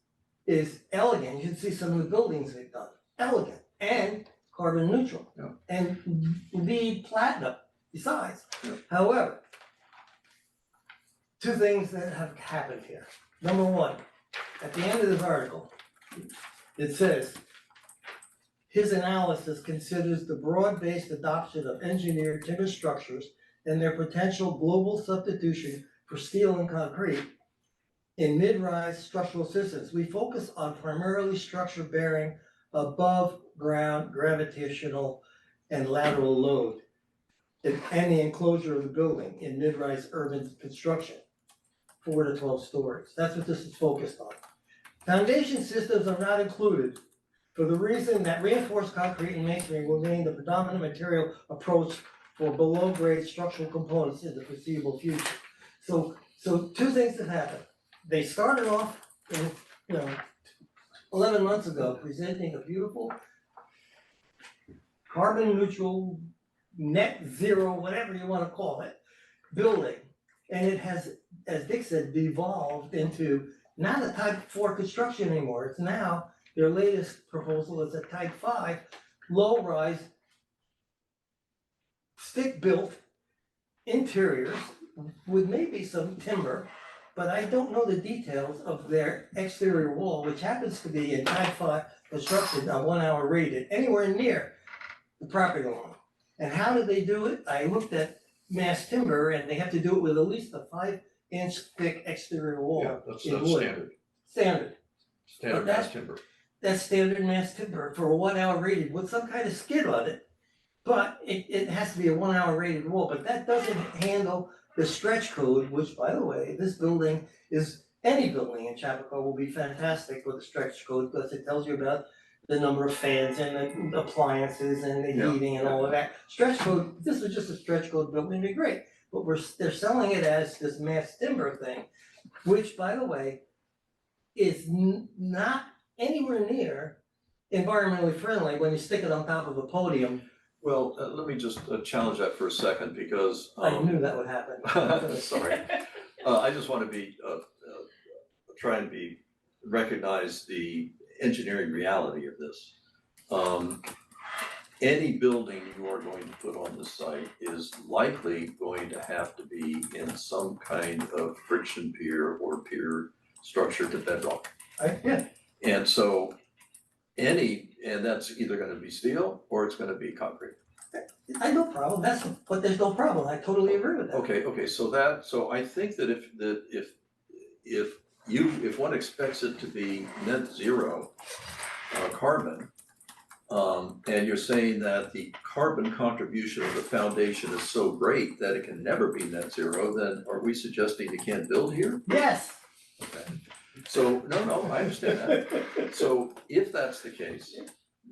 elegant. You can see some of the buildings they've done, elegant and carbon neutral. Yeah. And LEED platinum besides. Yeah. However, 2 things that have happened here. Number 1, at the end of this article, it says, his analysis considers the broad-based adoption of engineered timber structures and their potential global substitution for steel and concrete in mid-rise structural systems. We focus on primarily structure bearing above ground gravitational and lateral load and the enclosure of the building in mid-rise urban construction, 4 to 12 stories. That's what this is focused on. Foundation systems are not included for the reason that reinforced concrete and masonry will remain the predominant material approach for below-grade structural components in the foreseeable future. So 2 things have happened. They started off in, 11 months ago, presenting a beautiful carbon neutral, net zero, whatever you wanna call it, building. And it has, as Dick said, devolved into not a type 4 construction anymore. It's now, their latest proposal is a type 5, low-rise, stick-built interiors with maybe some timber, but I don't know the details of their exterior wall, which happens to be in type 5 construction, a 1 hour rated, anywhere near the property line. And how do they do it? I looked at mass timber and they have to do it with at least a 5-inch thick exterior wall. Yeah, that's in wood. standard, Standard. standard mass timber. That's standard mass timber for a 1 hour rated with some kind of skid on it. But it has to be a 1 hour rated wall, but that doesn't handle the stretch code, which by the way, this building is, any building in Chappaqua will be fantastic with the stretch code because it tells you about the number of fans and the appliances and the Yeah. heating and all of that. Stretch code, this was just a stretch code building, it'd be great, but they're selling it as this mass timber thing, which by the way, is not anywhere near environmentally friendly when you stick it on top of a podium. Well, let me just challenge that for a second because. I knew that would happen. Sorry. I just want to be, try and recognize the engineering reality of this. Any building you are going to put on the site is likely going to have to be in some kind of friction pier or pier structure to bedrock. Yeah, And so and that's either gonna be steel or it's gonna be concrete. I have no problem, but there's no problem, I totally agree with that. Okay, so I think that if one expects it to be net zero carbon, and you're saying that the carbon contribution of the foundation is so great that it can never be net zero, then are we suggesting you can't build here? Yes. Okay. So, no, I understand that. So if that's the case,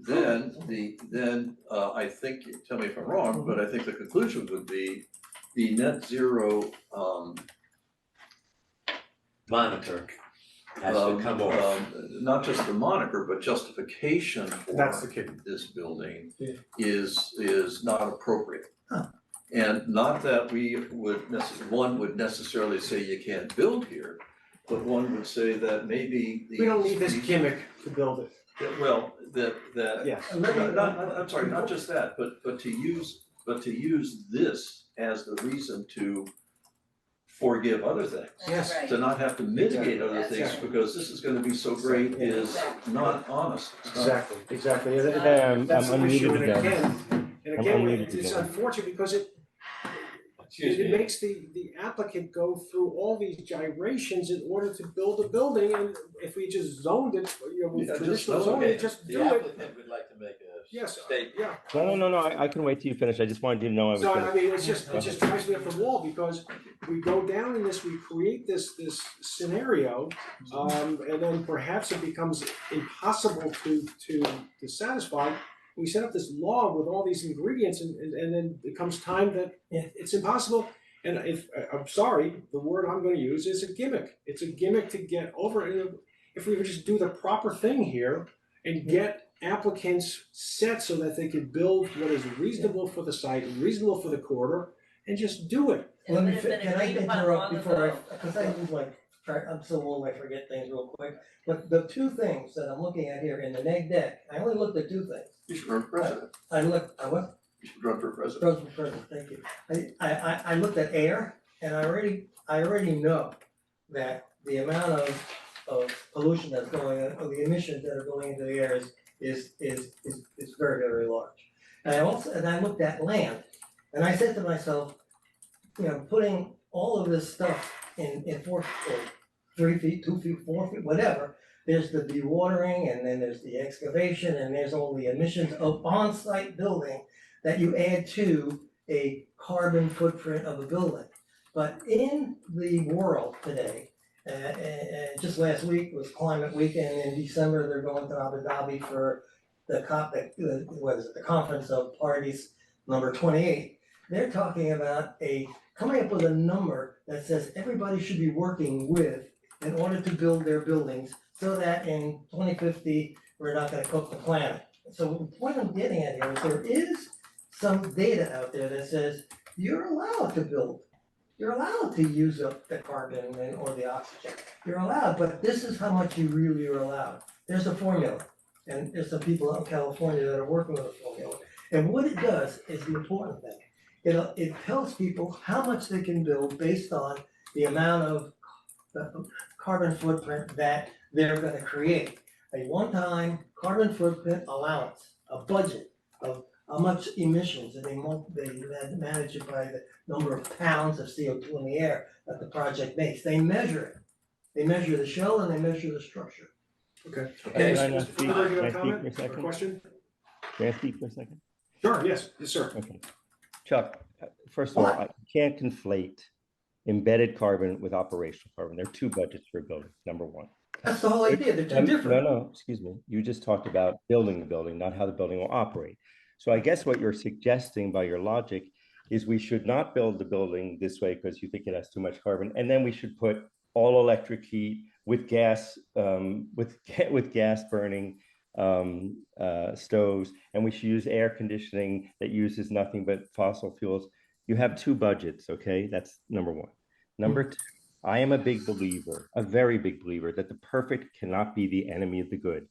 then I think, tell me if I'm wrong, but I think the conclusion would be the net zero Monitor has to come off. not just the moniker, but justification That's the for key. this building Yeah. is not appropriate. Huh. And not that one would necessarily say you can't build here, but one would say that maybe We don't need this gimmick to build it. well, that Yes. I'm sorry, not just that, but to use this as the reason to forgive other things. Yes. Right. To not have to mitigate other That's things right. because this is gonna be so great is not honest. It's not- Exactly. It's not- That's I'm the issue, unmuted and again. again, I'm unmuted it's again. unfortunate because Excuse it me. makes the applicant go through all these gyrations in order to build a building, and if we just zoned it, you know, with Yeah, just traditional zone zoning, Okay, just the do it. applicant would like to make a Yes, statement. yeah. No, I can wait till you finish. I just wanted you to know I was So I gonna. mean, it just drives me up the wall, because we go down in this, we create this scenario, and then perhaps it becomes impossible to satisfy. We set up this law with all these ingredients, and then it comes time that it's impossible. And if, I'm sorry, the word I'm gonna use is a gimmick. It's a gimmick to get over it. If we would just do the proper thing here and get applicants set so that they could build what is reasonable for the site, reasonable for the corridor, and just do it. It Let would me, have been can I agreed upon interrupt long before ago. cause I was like, I'm so old, I forget things real quick. But the two things that I'm looking at here in the neg deck, I only looked at two things. You should run for president. I what? You should run for president. President, thank you. I looked at air, and I already know that the amount of pollution that's going, of the emissions that are going into the air is very, very large. And I looked at land, and I said to myself, you know, putting all of this stuff in 3 feet, 2 feet, 4 feet, whatever, there's the dewatering, and then there's the excavation, and there's all the emissions of on-site building that you add to a carbon footprint of a building. But in the world today, just last week was Climate Week, and in December, they're going to Abu Dhabi for the the Conference of Parties number 28. They're talking about coming up with a number that says everybody should be working with in order to build their buildings, so that in 2050, we're not gonna cook the planet. So the point I'm getting at here is there is some data out there that says you're allowed to build. You're allowed to use up the carbon or the oxygen. You're allowed, but this is how much you really are allowed. There's a formula, and there's some people out in California that are working with a formula. And what it does is the important thing. It tells people how much they can build based on the amount of carbon footprint that they're gonna create. A one-time carbon footprint allowance, a budget of how much emissions, and they manage it by the number of pounds of CO2 in the air that the project makes. They measure it. They measure the shell and they measure the structure. Okay. Okay. Can I Mr. speak? Fruber, you Can I have a speak comment for a or second? question? Can I speak for a second? Sure, yes, sir. Okay. Chuck, first of all, I can't conflate embedded carbon with operational carbon. There are two budgets for a building, number one. That's the whole idea. They're two different. No, excuse me. You just talked about building the building, not how the building will operate. So I guess what you're suggesting by your logic is we should not build the building this way because you think it has too much carbon, and then we should put all electric heat with gas, with gas burning stoves, and we should use air conditioning that uses nothing but fossil fuels. You have two budgets, okay? That's number one. Number two, I am a big believer, a very big believer, that the perfect cannot be the enemy of the good.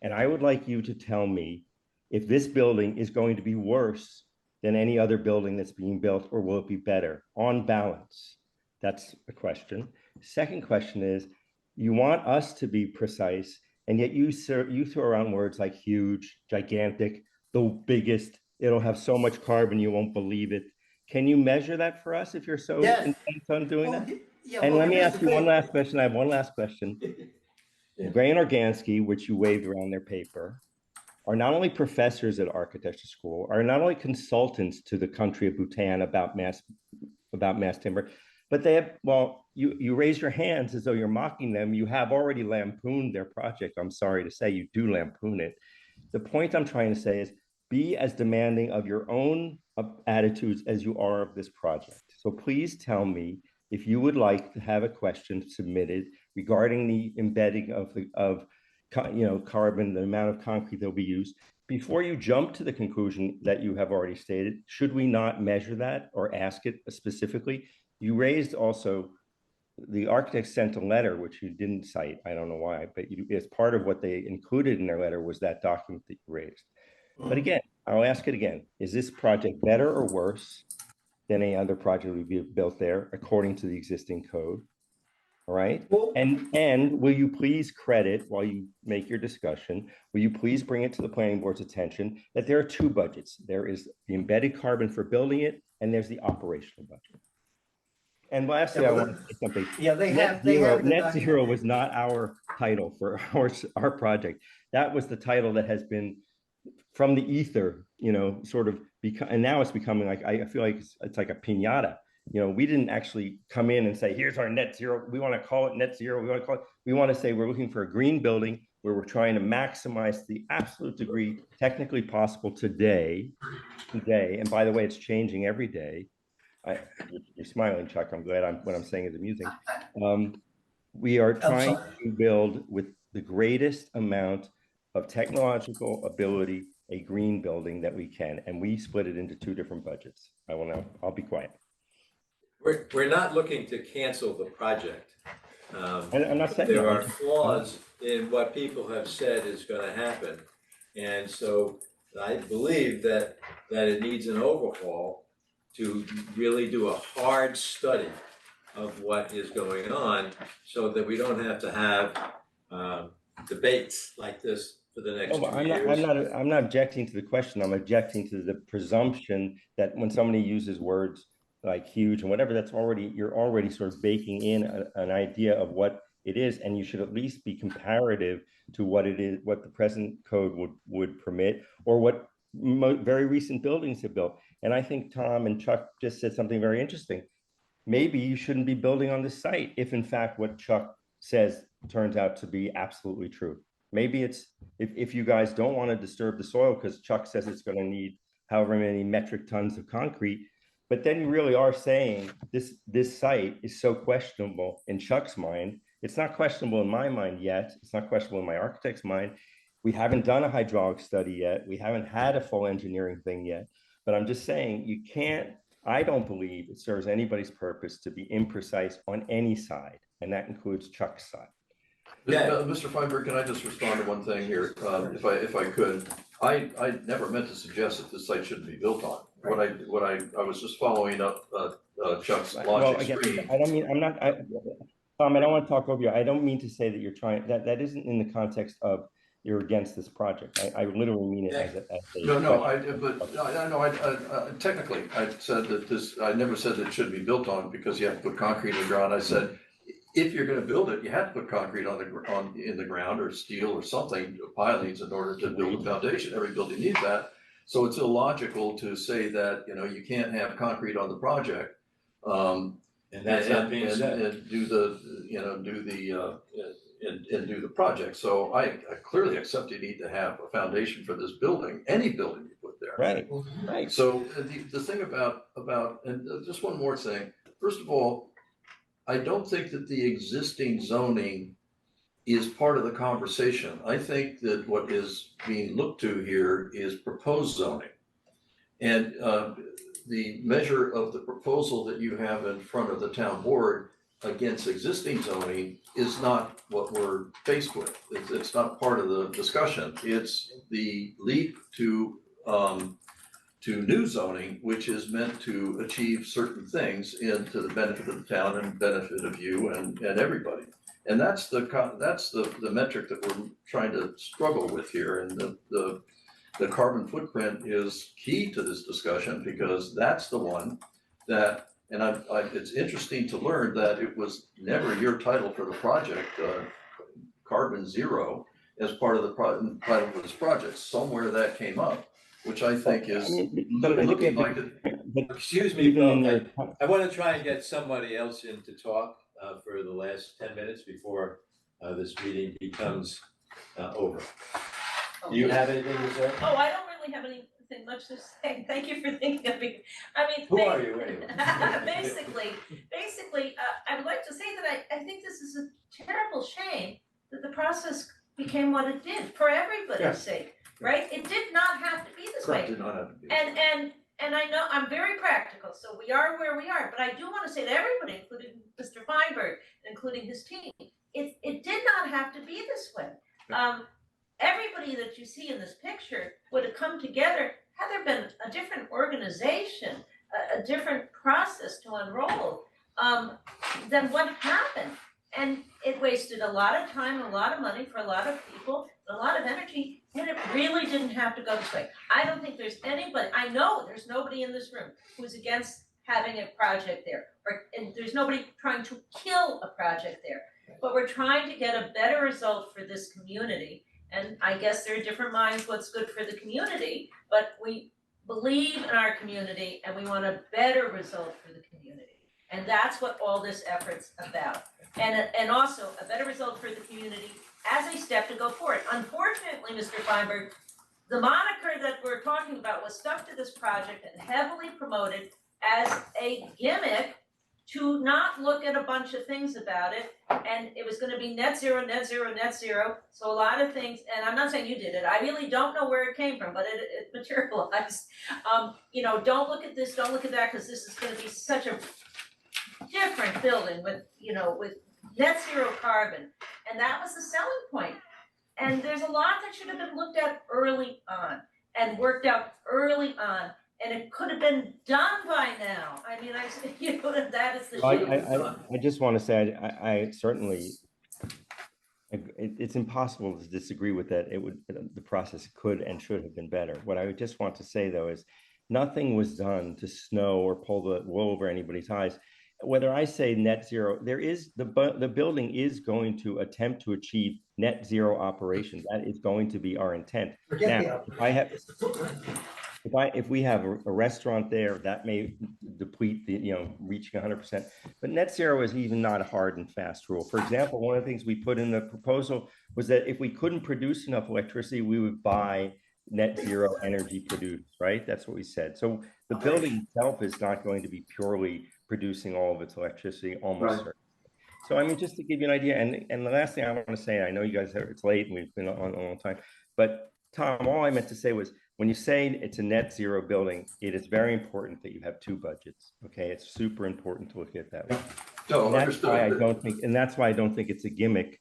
And I would like you to tell me if this building is going to be worse than any other building that's being built, or will it be better on balance? That's a question. Second question is, you want us to be precise, and yet you throw around words like huge, gigantic, the biggest, it'll have so much carbon you won't believe it. Can you measure that for us if you're so Yes. intent on doing that? Yeah, And well, let me here's ask the you one thing. last question. I have one last question. Yeah. Gray and Organsky, which you waved around their paper, are not only professors at architecture school, are not only consultants to the country of Bhutan about mass timber, but they have, well, you raise your hands as though you're mocking them. You have already lampooned their project. I'm sorry to say, you do lampoon it. The point I'm trying to say is be as demanding of your own attitudes as you are of this project. So please tell me if you would like to have a question submitted regarding the embedding of carbon, the amount of concrete that will be used. Before you jump to the conclusion that you have already stated, should we not measure that or ask it specifically? You raised also, the architect sent a letter, which you didn't cite, I don't know why, but as part of what they included in their letter was that document that you raised. But again, I'll ask it again. Is this project better or worse than any other project we've built there according to the existing code? All right. Well, And will you please credit, while you make your discussion, will you please bring it to the planning board's attention that there are two budgets. There is the embedded carbon for building it, and there's the operational budget. And lastly, Yeah, I but want to say something. Yeah, they have the Net zero document. was not our title for our project. That was the title that has been from the ether, sort of become, and now it's becoming like, I feel like it's like a piñata. We didn't actually come in and say, here's our net zero. We want to call it net zero. We want to say we're looking for a green building where we're trying to maximize the absolute degree technically possible today. And by the way, it's changing every day. You're smiling, Chuck. I'm glad what I'm saying is amusing. We are trying to build with the greatest amount of technological ability a green building that we can, and we split it into two different budgets. I'll be quiet. We're not looking to cancel the project. I'm not saying There that. are flaws in what people have said is gonna happen. And so I believe that it needs an overhaul to really do a hard study of what is going on so that we don't have to have debates like this for the next 2 years. I'm not objecting to the question. I'm objecting to the presumption that when somebody uses words like huge and whatever, you're already sort of baking in an idea of what it is, and you should at least be comparative to what it is, what the present code would permit, or what very recent buildings have built. And I think Tom and Chuck just said something very interesting. Maybe you shouldn't be building on this site if in fact what Chuck says turns out to be absolutely true. Maybe it's, if you guys don't want to disturb the soil because Chuck says it's going to need however many metric tons of concrete, but then you really are saying this site is so questionable in Chuck's mind. It's not questionable in my mind yet. It's not questionable in my architect's mind. We haven't done a hydraulic study yet. We haven't had a full engineering thing yet. But I'm just saying, you can't, I don't believe it serves anybody's purpose to be imprecise on any side, and that includes Chuck's side. Yeah. Mr. Feinberg, can I just respond to one thing here, if I could? I never meant to suggest that this site shouldn't be built on. I was just following up Chuck's logic stream. I don't mean, Tom, I don't want to talk over you. I don't mean to say that you're trying, that isn't in the context of you're against this project. I literally mean it as a Technically, I said that I never said that it should be built on because you have to put concrete in the ground. I said, if you're gonna build it, you have to put concrete in the ground or steel or something, pilings in order to build a foundation. Every building needs that. So it's illogical to say that, you can't have concrete on the project. And that's not being said. And do the project. So I clearly accept you need to have a foundation for this building, any building you put there. Right. So the thing about, and just one more thing, first of all, I don't think that the existing zoning is part of the conversation. I think that what is being looked to here is proposed zoning. And the measure of the proposal that you have in front of the town board against existing zoning is not what we're faced with. It's not part of the discussion. It's the leap to new zoning, which is meant to achieve certain things to the benefit of the town and benefit of you and everybody. And that's the metric that we're trying to struggle with here. And the carbon footprint is key to this discussion because that's the one that, and it's interesting to learn that it was never your title for the project, Carbon Zero, as part of the title for this project. Somewhere that came up, which I think is looking like it. Excuse me, Bill, I want to try and get somebody else in to talk for the last 10 minutes before this meeting becomes over. Do you have anything to say? Oh, I don't really have anything much to say. Thank you for thinking of me. I mean, Who are you anyway? basically, I would like to say that I think this is a terrible shame that the process became what it did for everybody's sake, right? It did not have to be this way. Did not have to be. And I know I'm very practical, so we are where we are, but I do want to say to everybody, including Mr. Feinberg, including his team, it did not have to be this way. Everybody that you see in this picture would have come together had there been a different organization, a different process to unroll, than what happened. And it wasted a lot of time, a lot of money for a lot of people, a lot of energy, and it really didn't have to go this way. I don't think there's anybody, I know there's nobody in this room who's against having a project there, and there's nobody trying to kill a project there. But we're trying to get a better result for this community, and I guess there are different minds what's good for the community, but we believe in our community and we want a better result for the community. And that's what all this effort's about. And also a better result for the community as a step to go forward. Unfortunately, Mr. Feinberg, the moniker that we're talking about was stuck to this project and heavily promoted as a gimmick to not look at a bunch of things about it. And it was gonna be net zero, net zero, net zero. So a lot of things, and I'm not saying you did it, I really don't know where it came from, but it materialized. Don't look at this, don't look at that, because this is gonna be such a different building with net zero carbon. And that was the selling point. And there's a lot that should have been looked at early on and worked out early on. And it could have been done by now. I mean, that is the should have been done. I just want to say, I certainly, it's impossible to disagree with that. The process could and should have been better. What I just want to say though is nothing was done to snow or pull the wool over anybody's eyes. Whether I say net zero, the building is going to attempt to achieve net zero operation. That is going to be our intent. Now, if we have a restaurant there, that may deplete reaching 100%. But net zero is even not a hard and fast rule. For example, one of the things we put in the proposal was that if we couldn't produce enough electricity, we would buy net zero energy produced, right? That's what we said. So the building itself is not going to be purely producing all of its electricity, almost certainly. So I mean, just to give you an idea, and the last thing I want to say, I know you guys it's late and we've been on a long time, but Tom, all I meant to say was, when you say it's a net zero building, it is very important that you have two budgets. Okay, it's super important to look at that way. No, That's why I don't think, and that's why I don't think it's a gimmick,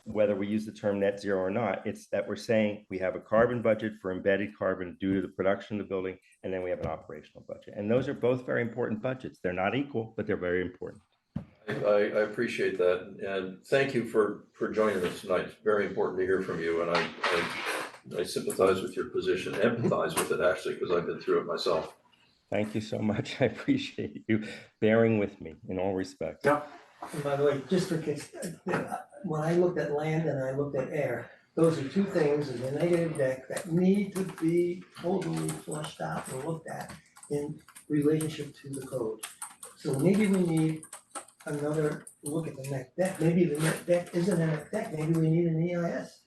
whether we use the term net zero or not. It's that we're saying we have a carbon budget for embedded carbon due to the production of the building, and then we have an operational budget. And those are both very important budgets. They're not equal, but they're very important. I appreciate that, and thank you for joining us tonight. It's very important to hear from you, and I sympathize with your position, empathize with it actually, because I've been through it myself. Thank you so much. I appreciate you bearing with me in all respects. Yeah. And by the way, just for kids, when I looked at land and I looked at air, those are two things in the negative deck that need to be totally flushed out and looked at in relationship to the code. So maybe we need another look at the net deck. Maybe the net deck isn't a net deck, maybe we need an EIS.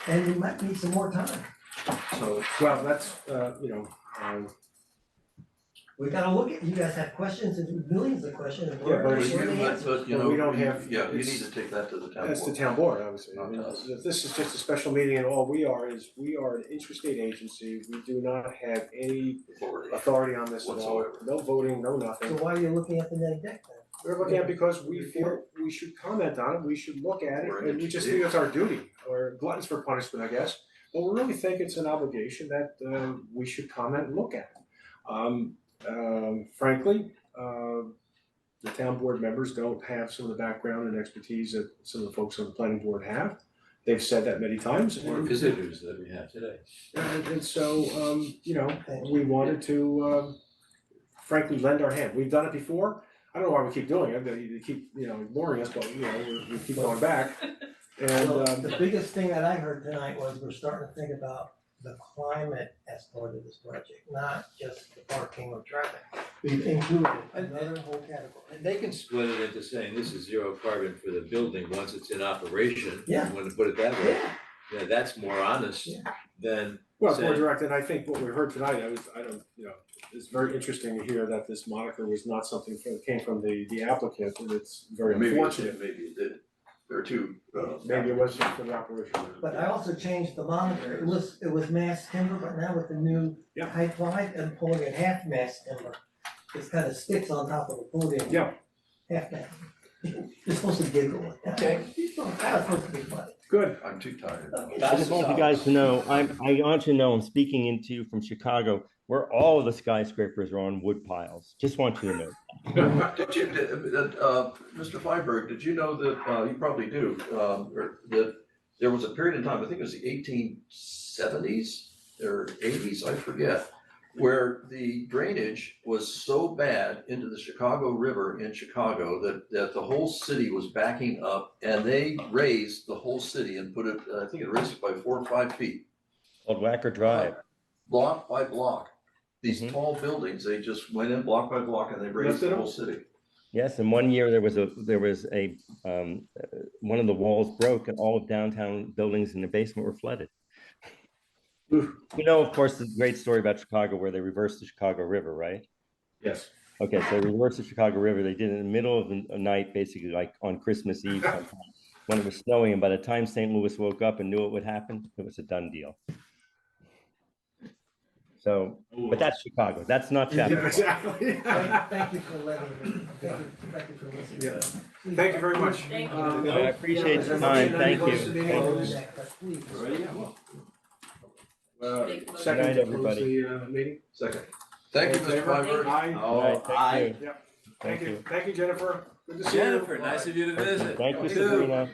And we might need some more time. So, well, that's, We gotta look at, you guys have questions and millions of questions, and Yeah, where but are it's- the answers? But But we don't have- yeah, you it's- need to take that to the town board. that's the town board, obviously. I Not mean, us. if this is just a special meeting and all we are an interstate agency. We do not have any authority on this at all. Whatsoever. No voting, no So nothing. why are you looking at the net deck then? We're looking at it because we feel we should comment on it, we should look at it, We're and we just think it's our duty, or gluttons for punishment, I guess. But we really think it's an obligation that we should comment and look at. Frankly, the town board members don't have some of the background and expertise that some of the folks on the planning board have. They've said that many times. Or visitors that we have today. And so, we wanted to, frankly, lend our hand. We've done it before. I don't know why we keep doing it, they keep, ignoring us, but, we keep going back. And, Well, the biggest thing that I heard tonight was we're starting to think about the climate as part of this project, not just the parking or traffic. We've included another whole category. And they can split it into saying this is zero carbon for the building once it's in operation. Yeah. You wanna put it that way, Yeah, yeah, that's more honest Yeah. than well, saying. more direct, and I think what we heard tonight, it's very interesting to hear that this moniker was not something that came from the applicant, and it's very unfortunate. Maybe it did. There are two. Maybe it was for the operation. but I also changed the moniker. It was mass timber, but now with the new Yeah. high ply and pulling it half mass timber, it kind of sticks on top of the podium. Yeah. Half mass. You're supposed to giggle at that. Okay. That's supposed to be funny. Good. I'm too tired. Okay. I just want you guys to know, I want you to know, I'm speaking into you from Chicago, where all of the skyscrapers are on wood piles. Just want you to know. Mr. Feinberg, did you know that, you probably do, that there was a period in time, I think it was the 1870s or 80s, I forget, where the drainage was so bad into the Chicago River in Chicago that the whole city was backing up, and they raised the whole city and put it, I think it raised it by 4 or 5 feet. Old Wacker Drive. Block by block, these Mhm. tall buildings, they just went in block by block and they raised Lifted the them? whole city. Yes, and one year there was one of the walls broke and all of downtown buildings in the basement were flooded. Oof. You know, of course, the great story about Chicago where they reversed the Chicago River, right? Yes. Okay, so they reversed the Chicago River. They did it in the middle of the night, basically like on Christmas Eve sometime, when it was snowing. And by the time St. Louis woke up and knew it would happen, it was a done deal. So, but that's Chicago. That's not Yeah, Chapel. exactly. Thank you for letting me, thank you for listening. Yeah. Thank you very much. Thank you. I appreciate your time. Thank you. Please. Second night, to close everybody. the meeting. Second. Thank you, All in Mr. favor? Feinberg. Aye. All right, thank you. Yep. Thank you, Jennifer. Good to see you. Jennifer, nice of you to visit. Thank you, too. Sabrina.